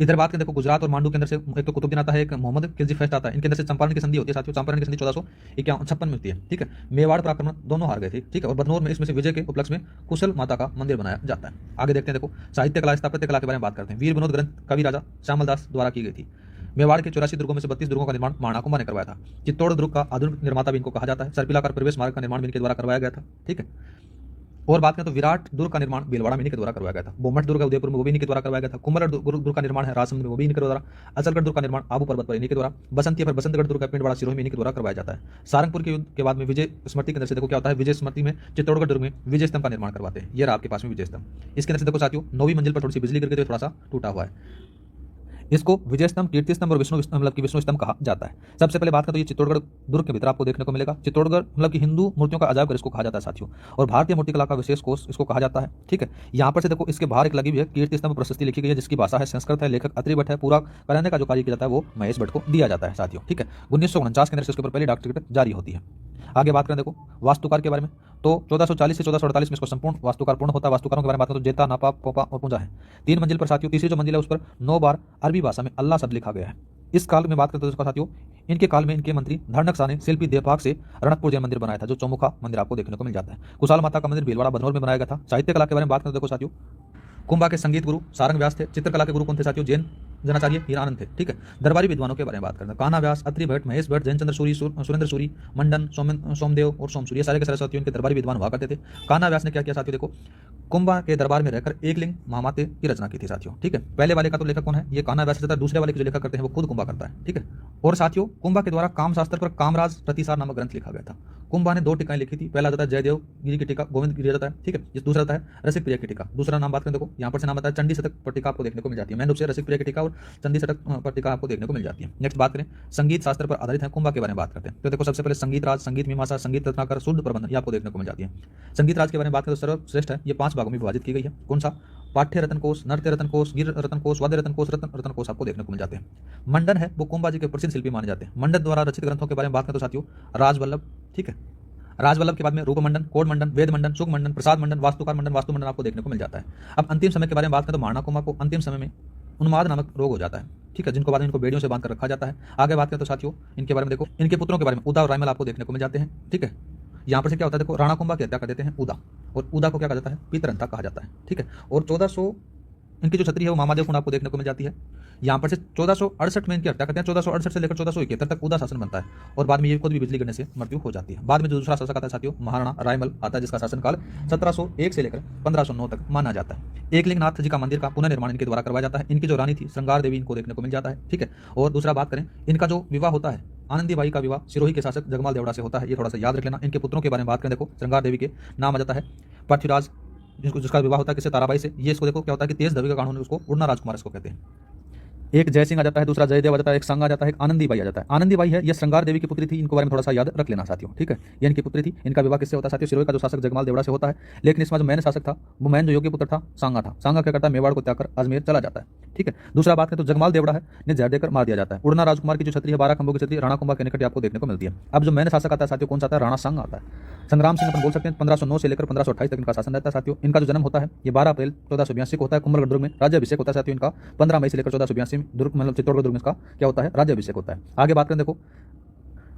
इधर बात करें देखो गुजरात और मांडू के अंदर से एक तो कुतुबुद्दीन आता है, एक मोहम्मद खिलजी फेस्ट आता है। इनके अंदर से चंपारण की संधि होती है साथियों, चंपारण की संधि 1456 में होती है। ठीक है, मेवाड़ पर आक्रमण दोनों हार गए थे। ठीक है, और बदनौर में इसमें से विजय के उपलक्ष्य में कुशल माता का मंदिर बनाया जाता है। आगे देखते हैं देखो साहित्य कला स्थापत्य कला के बारे में बात करते हैं। वीर विनोद ग्रंथ कवि राजा श्यामल दास द्वारा की गई थी। मेवाड़ के 84 दुर्गों में से 32 दुर्गों का निर्माण महाराणा कुंभा ने करवाया था। चित्तौड़ दुर्ग का आधुनिक निर्माता भी इनको कहा जाता है। सर्पिलाकार प्रवेश मार्ग का निर्माण भी इनके द्वारा करवाया गया था। ठीक है, और बात करें तो विराट दुर्ग का निर्माण भीलवाड़ा में इनके द्वारा करवाया गया था। बोमट दुर्ग उदयपुर में वो भी इनके द्वारा करवाया गया था। कुंभलगढ़ दुर्ग का निर्माण है राजसमंद में, वो भी इनके द्वारा। अचलगढ़ दुर्ग का निर्माण आबू पर्वत पर इनके द्वारा। बसंतिया पर बसंतगढ़ दुर्ग का पिंडवाड़ा सिरोही में इनके द्वारा करवाया जाता है। सारंगपुर के युद्ध के बाद में विजय स्मृति के अंदर से देखो क्या होता है, विजय स्मृति में चित्तौड़गढ़ दुर्ग में विजय स्तंभ का निर्माण करवाते हैं। ये रहा आपके पास में विजय स्तंभ। इसके अंदर से देखो साथियों 9वीं मंजिल पर थोड़ी सी बिजली गिर के थोड़ा सा टूटा हुआ है। इसको विजय स्तंभ कीर्ति स्तंभ और विष्णु मतलब कि विष्णु स्तंभ कहा जाता है। सबसे पहले बात करें तो ये चित्तौड़गढ़ दुर्ग के भीतर आपको देखने को मिलेगा। चित्तौड़गढ़ मतलब कि हिंदू मूर्तियों का अजायबघर इसको कहा जाता है साथियों, और भारतीय मूर्तिकला का विशेष कोष इसको कहा जाता है। ठीक है, यहाँ पर से देखो इसके बाहर एक लगी हुई है कीर्ति स्तंभ प्रशस्ति लिखी गई है, जिसकी भाषा है संस्कृत है, लेखक अत्रि भट्ट है। पूरा कराने का जो कार्य किया जाता है वो महेश भट्ट को दिया जाता है साथियों। ठीक है, 1949 के अंदर से उसके ऊपर पहले डॉक्टरेट जारी होती है। आगे बात करें देखो वास्तुकार के बारे में तो 1440 से 1448 में इसको संपूर्ण वास्तुकार पूर्ण होता है। वास्तुकारों के बारे में बात करें तो जेता नापा पोपा और पूंजा है। 3 मंजिल पर साथियों तीसरी जो मंजिल है उस पर 9 बार अरबी भाषा में अल्लाह शब्द लिखा गया है। इस काल में बात करते हैं साथियों इनके काल में इनके मंत्री धर्णक शाह ने शिल्पी देवभाग से रणकपुर जय मंदिर बनाया था, जो चौमुखा मंदिर आपको देखने को मिल जाता है। कुशाल माता का मंदिर भीलवाड़ा बदनौर में बनाया गया था। साहित्य कला के बारे में बात करते देखो साथियों कुंभा के संगीत गुरु सारंग व्यास थे। चित्रकला के गुरु कौन थे साथियों, जैन जनाचार्य हीरानंद थे। ठीक है, दरबारी विद्वानों के बारे में बात करते हैं। कान्हा व्यास, अत्रि भट्ट, महेश भट्ट, जैनचंद्र सूरी, सुरेंद्र सूरी, मंडन, सोमदेव और सोमसूरी, सारे के सारे साथियों इनके दरबारी विद्वान हुआ करते थे। कान्हा व्यास ने क्या किया साथियों देखो कुंभा के दरबार में रहकर एक लिंग महामाते की रचना की थी साथियों। ठीक है, पहले वाले का तो लेखक कौन है, ये कान्हा व्यास रहता है। दूसरे वाले के जो लेखक करते हैं वो खुद कुंभा करता है। ठीक है, और साथियों कुंभा के द्वारा काम शास्त्र पर कामराज प्रतिसार नामक ग्रंथ लिखा गया था। कुंभा ने 2 टीकाएं लिखी थी। पहला जाता है जयदेव गिरी की टीका, गोविंद गिरी जाता है। ठीक है, जिस दूसरा होता है रसिक प्रिया की टीका। दूसरा नाम बात करें देखो यहाँ पर से नाम आता है चंडी शतक पट्टिका आपको देखने को मिल जाती है। मैन रूप से रसिक प्रिया की टीका और चंडी शतक पट्टिका आपको देखने को मिल जाती है। नेक्स्ट बात करें संगीत शास्त्र पर आधारित है कुंभा के बारे में बात करते हैं। तो देखो सबसे पहले संगीत राज, संगीत मीमांसा, संगीत रत्नाकर, शुद्ध प्रबंधन ये आपको देखने को मिल जाती है। संगीत राज के बारे में बात करें तो सर्वश्रेष्ठ है, ये 5 भागों में विभाजित की गई है। कौन सा, पाठ्य रतन कोश, नृत्य रतन कोश, गिर रतन कोश, वाद्य रतन कोश, रतन कोश आपको देखने को मिल जाते हैं। मंडन है वो कुंभा जी के प्रसिद्ध शिल्पी माने जाते हैं। मंडन द्वारा रचित ग्रंथों के बारे में बात करें तो साथियों राजवल्लभ। ठीक है, राजवल्लभ के बाद में रूप मंडन, कोड मंडन, वेद मंडन, सुख मंडन, प्रसाद मंडन, वास्तुकार मंडन, वास्तु मंडन आपको देखने को मिल जाता है। अब अंतिम समय के बारे में बात करें तो महाराणा कुंभा को अंतिम समय में उन्माद नामक रोग हो जाता है। ठीक है, जिनको बाद में इनको बेड़ियों से बांध कर रखा जाता है। आगे बात करें तो साथियों इनके बारे में देखो इनके पुत्रों के बारे में उदा और रायमल आपको देखने को मिल जाते हैं। ठीक है, यहाँ पर से क्या होता है देखो राणा कुंभा की हत्या कर देते हैं उदा, और उदा को क्या कहा जाता है पीतरंता कहा जाता है। ठीक है, और इनकी जो छतरी है वो मामादेव कुंड आपको देखने को मिल जाती है। यहाँ पर से 1468 में इनकी हत्या करते हैं। 1468 से लेकर 1471 तक उदा शासन बनता है और बाद में ये खुद भी बिजली गिरने से मृत्यु हो जाती है। बाद में जो दूसरा शासक आता है साथियों महाराणा रायमल आता है, जिसका शासनकाल 1701 से लेकर 1509 तक माना जाता है। एकलिंगनाथ जी का मंदिर का पुनर्निर्माण इनके द्वारा करवाया जाता है। इनकी जो रानी थी श्रृंगार देवी इनको देखने को मिल जाता है, ठीक है। और दूसरा बात करें, इनका जो विवाह होता है आनंदीबाई का विवाह सिरोही के शासक जगमाल देवड़ा से होता है, ये थोड़ा सा याद रख लेना। इनके पुत्रों के बारे में बात करें, देखो श्रृंगार देवी के नाम आ जाता है पृथ्वीराज, जिसका विवाह होता है किससे, ताराबाई से। ये इसको देखो क्या होता है कि तेज धवी का कानून, उसको उड़ना राजकुमार इसको कहते हैं। एक जयसिंह आ जाता है, दूसरा जयदेव आ जाता है, एक संग आ जाता है, एक आनंदीबाई आ जाता है। आनंदीबाई है ये श्रृंगार देवी की पुत्री थी, इनको बारे में थोड़ा सा याद रख लेना साथियों, ठीक है। ये इनकी पुत्री थी। इनका विवाह किससे होता है साथियों, सिरोही का जो शासक जगमाल देवड़ा से होता है। लेकिन इसमें जो मैन शासक था वो मैन जो योग्य पुत्र था सांगा था। सांगा क्या करता है, मेवाड़ को त्याग कर अजमेर चला जाता है, ठीक है। दूसरा बात है तो जगमाल देवड़ा है ने जहर देकर मार दिया जाता है। उड़ना राजकुमार की जो छतरी है 12 खंभों की छतरी राणा कुंभा के निकट आपको देखने को मिलती है। अब जो मैन शासक आता है साथियों कौन सा आता है, राणा सांगा आता है। संग्राम सिंह अपन बोल सकते हैं 1509 से लेकर 1528 तक इनका शासन रहता है साथियों। इनका जो जन्म होता है ये 12 अप्रैल 1482 को होता है कुंभलगढ़ दुर्ग में। राज्याभिषेक होता है साथियों इनका 15 मई से लेकर 1482 में दुर्ग मतलब चित्तौड़गढ़ दुर्ग में इसका क्या होता है, राज्याभिषेक होता है। आगे बात करें, देखो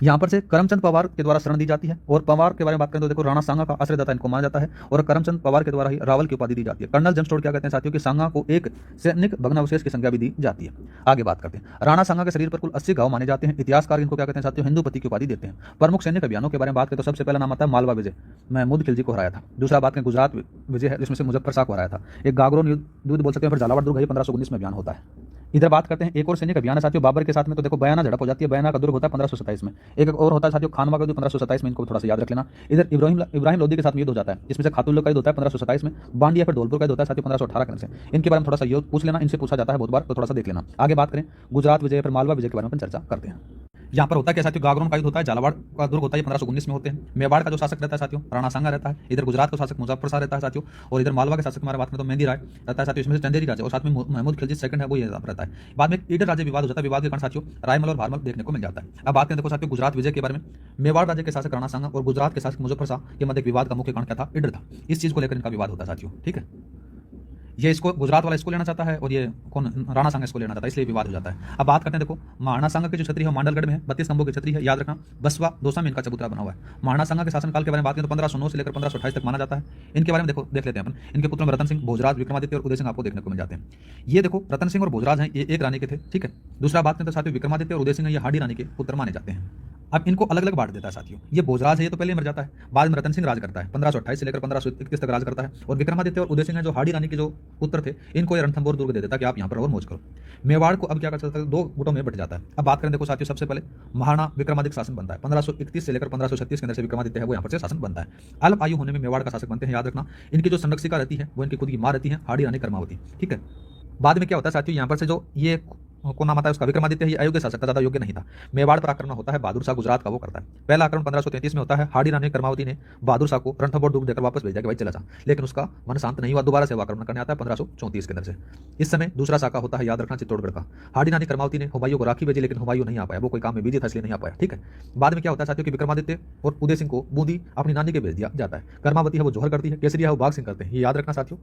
यहाँ पर से करमचंद पवार के द्वारा शरण दी जाती है। और पवार के बारे में बात करें तो देखो राणा सांगा का आश्रयदाता इनको माना जाता है और करमचंद पवार के द्वारा ही रावल की उपाधि दी जाती है। कर्नल जम्स्टोड क्या कहते हैं साथियों कि सांगा को एक सैनिक भग्नावशेष की संज्ञा भी दी जाती है। आगे बात करते हैं, राणा सांगा के शरीर पर कुल 80 घाव माने जाते हैं। इतिहासकार इनको क्या कहते हैं साथियों, हिंदूपति की उपाधि देते हैं। प्रमुख सैनिक अभियानों के बारे में बात करें तो सबसे पहला नाम आता है मालवा विजय, महमूद खिलजी को हराया था। दूसरा बात करें गुजरात विजय है, जिसमें से मुजफ्फर शाह को हराया था। एक गागरोन युद्ध बोल सकते हैं, फिर झालावाड़ दुर्ग 1519 में अभियान होता है। इधर बात करते हैं एक और सैनिक अभियान है साथियों बाबर के साथ में, तो देखो बयाना झड़प हो जाती है। बयाना का दुर्ग होता है 1527 में। एक और होता है साथियों खानवा का युद्ध 1527 में, इनको थोड़ा सा याद रख लेना। इधर इब्राहिम लोदी के साथ में युद्ध हो जाता है, इसमें से खातुल्लो का युद्ध होता है 1527 में। बांडिया फिर धौलपुर का युद्ध होता है साथियों 1518 के अंदर से। इनके बारे में थोड़ा सा युद्ध पूछ लेना, इनसे पूछा जाता है बहुत बार, तो थोड़ा सा देख लेना। आगे बात करें गुजरात विजय फिर मालवा विजय के बारे में अपन चर्चा करते हैं। यहाँ पर होता है क्या साथियों, गागरोन का युद्ध होता है, झालावाड़ का दुर्ग होता है 1519 में होते हैं। मेवाड़ का जो शासक रहता है साथियों राणा सांगा रहता है। इधर गुजरात का शासक मुजफ्फर शाह रहता है साथियों। और इधर मालवा के शासक हमारे बात में तो मेहंदी राय रहता है साथियों, इसमें से चंदेरी राजा और साथ में महमूद खिलजी सेकंड है वो ये रहता है। बाद में ईडर राज्य विवाद हो जाता है, विवाद के कारण साथियों रायमल और भारमल देखने को मिल जाता है। अब बात करें देखो साथियों गुजरात विजय के बारे में। मेवाड़ राज्य के शासक राणा सांगा और गुजरात के शासक मुजफ्फर शाह के मध्य विवाद का मुख्य कारण क्या था, ईडर था। इस चीज को लेकर इनका विवाद होता है साथियों, ठीक है। ये इसको गुजरात वाला इसको लेना चाहता है और ये कौन राणा सांगा इसको लेना चाहता है, इसलिए विवाद हो जाता है। अब बात करते हैं, देखो महाराणा सांगा की जो छतरी है मांडलगढ़ में है, 32 खंभों की छतरी है, याद रखना। बसवा दोसा में इनका चबूतरा बना हुआ है। महाराणा सांगा के शासनकाल के बारे में बात करें तो 1509 से लेकर 1528 तक माना जाता है। इनके बारे में देखो देख लेते हैं अपन। इनके पुत्र में रतन सिंह, भोजराज, विक्रमादित्य और उदय सिंह आपको देखने को मिल जाते हैं। ये देखो रतन सिंह और भोजराज हैं, ये एक रानी के थे, ठीक है। दूसरा बात करें तो साथियों विक्रमादित्य और उदय सिंह ये हाड़ी रानी के पुत्र माने जाते हैं। अब इनको अलग अलग बांट देता है साथियों। ये भोजराज है, ये तो पहले मर जाता है, बाद में रतन सिंह राज करता है, 1528 से लेकर 1531 तक राज करता है। और विक्रमादित्य और उदय सिंह जो हाड़ी रानी के जो पुत्र थे, इनको ये रणथंभौर दुर्ग दे देता कि आप यहाँ पर और मौज करो। मेवाड़ को अब क्या कर सकता है, दो गुटों में बट जाता है। अब बात करें देखो साथियों, सबसे पहले महाराणा विक्रमादित्य शासन बनता है 1531 से लेकर 1536 के अंदर से विक्रमादित्य है वो यहाँ पर से शासन बनता है। अल्प आयु होने में मेवाड़ का शासक बनते हैं, याद रखना। इनकी जो संरक्षिका रहती है वो इनकी खुद की माँ रहती है, हाड़ी रानी कर्मावती, ठीक है। बाद में क्या होता है साथियों, यहाँ पर से जो ये को नाम आता है उसका विक्रमादित्य ही अयोग्य शासक था, ज्यादा योग्य नहीं था। मेवाड़ पर आक्रमण होता है, बहादुर शाह गुजरात का वो करता है। पहला आक्रमण 1533 में होता है। हाड़ी रानी कर्मावती ने बहादुर शाह को रणथंभौर दुर्ग देकर वापस भेजा कि भाई चला जा, लेकिन उसका मन शांत नहीं हुआ, दोबारा से आक्रमण करने आता है 1534 के अंदर से। इस समय दूसरा शाखा होता है, याद रखना, चित्तौड़गढ़ का। हाड़ी रानी कर्मावती ने हुमायूं को राखी भेजी, लेकिन हुमायूं नहीं आ पाया, वो कोई काम में बिजी था इसलिए नहीं आ पाया, ठीक है। बाद में क्या होता है साथियों कि विक्रमादित्य और उदय सिंह को बूंदी अपनी नानी के भेज दिया जाता है। कर्मावती है वो जौहर करती है, केसरिया है वो बाघ सिंह करते हैं, ये याद रखना साथियों।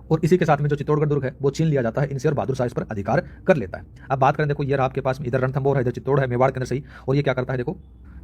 और इसी के साथ में जो चित्तौड़गढ़ दुर्ग है वो छीन लिया जाता है इनसे और बहादुर शाह इस पर अधिकार कर लेता है। अब बात करें, देखो ये रहा आपके पास में, इधर रणथंभौर है, इधर चित्तौड़ है, मेवाड़ के अंदर सही। और ये क्या करता है, देखो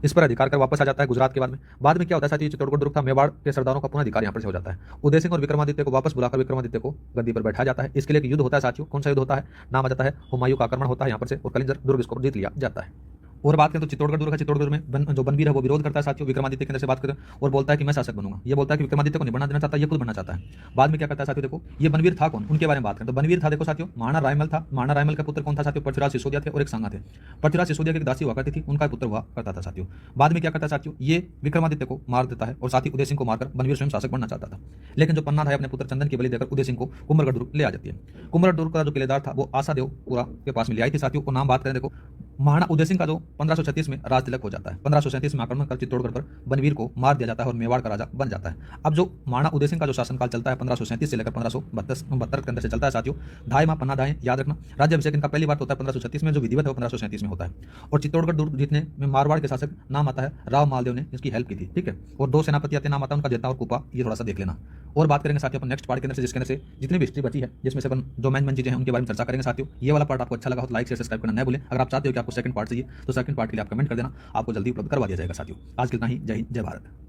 इस पर अधिकार कर वापस आ जाता है गुजरात के बाद में क्या होता है साथियों, चित्तौड़गढ़ दुर्ग था, मेवाड़ के सरदारों का पुनः अधिकार यहाँ पर से हो जाता है। उदय सिंह और विक्रमादित्य को वापस बुलाकर विक्रमादित्य को गद्दी पर बैठाया जाता है। इसके लिए एक युद्ध होता है साथियों, कौन सा युद्ध होता है, नाम आ जाता है हुमायूं का आक्रमण होता है यहाँ पर से, और कलिंजर दुर्ग इसको जीत लिया जाता है। और बात करें तो चित्तौड़गढ़ दुर्ग है, चित्तौड़गढ़ में जो बनवीर है वो विरोध करता है साथियों विक्रमादित्य के अंदर से बात करें, और बोलता है कि मैं शासक बनूंगा। ये बोलता है कि विक्रमादित्य को नहीं बनना देना चाहता, ये खुद बनना चाहता है। बाद में क्या करता है साथियों, देखो ये बनवीर था कौन, उनके बारे में बात करें तो बनवीर था, देखो साथियों महाराणा रायमल था। महाराणा रायमल का पुत्र कौन था साथियों, पृथ्वीराज सिसोदिया थे और एक सांगा थे। पृथ्वीराज सिसोदिया की दासी हुआ करती थी, उनका पुत्र हुआ करता था साथियों। बाद में क्या करता है साथियों, ये विक्रमादित्य को मार देता है और साथ ही उदय सिंह को मारकर बनवीर स्वयं शासक बनना चाहता था। लेकिन जो पन्ना था अपने पुत्र चंदन की बलि देकर उदय सिंह को कुंभलगढ़ दुर्ग ले आ जाती है। कुंभलगढ़ दुर्ग का जो किलेदार था वो आशादेवपुरा के पास में ले आई थी साथियों। और नाम बात करें, देखो महाराणा उदय सिंह का जो 1536 में राज तिलक हो जाता है। 1537 में आक्रमण कर चित्तौड़गढ़ पर बनवीर को मार दिया जाता है और मेवाड़ का राजा बन जाता है। अब जो महाराणा उदय सिंह का जो शासनकाल चलता है 1537 से लेकर 1572 के अंदर से चलता है साथियों। धाय मां पन्ना धाय, याद रखना। राज्याभिषेक इनका पहली बार होता है 1536 में, जो विधिवत है वो 1537 में होता है। और चित्तौड़गढ़ दुर्ग जीतने में मारवाड़ के शासक नाम आता है राव मालदेव ने इसकी हेल्प की थी, ठीक है। और दो सेनापति आते नाम आता है उनका, जेता और कुपा, ये थोड़ा सा देख लेना। और बात करेंगे साथियों अपन नेक्स्ट पार्ट के अंदर से, जिसके अंदर से जितनी भी हिस्ट्री बची है, जिसमें से अपन जो मेन चीजें हैं उनके बारे में चर्चा करेंगे साथियों। ये वाला पार्ट आपको अच्छा लगा हो तो लाइक शेयर सब्सक्राइब करना न भूलें। अगर आप चाहते हो कि आपको सेकंड पार्ट चाहिए तो सेकंड पार्ट के लिए आप कमेंट कर देना, आपको जल्दी उपलब्ध करवा दिया जाएगा साथियों। आज के इतना ही, जय हिंद, जय भारत।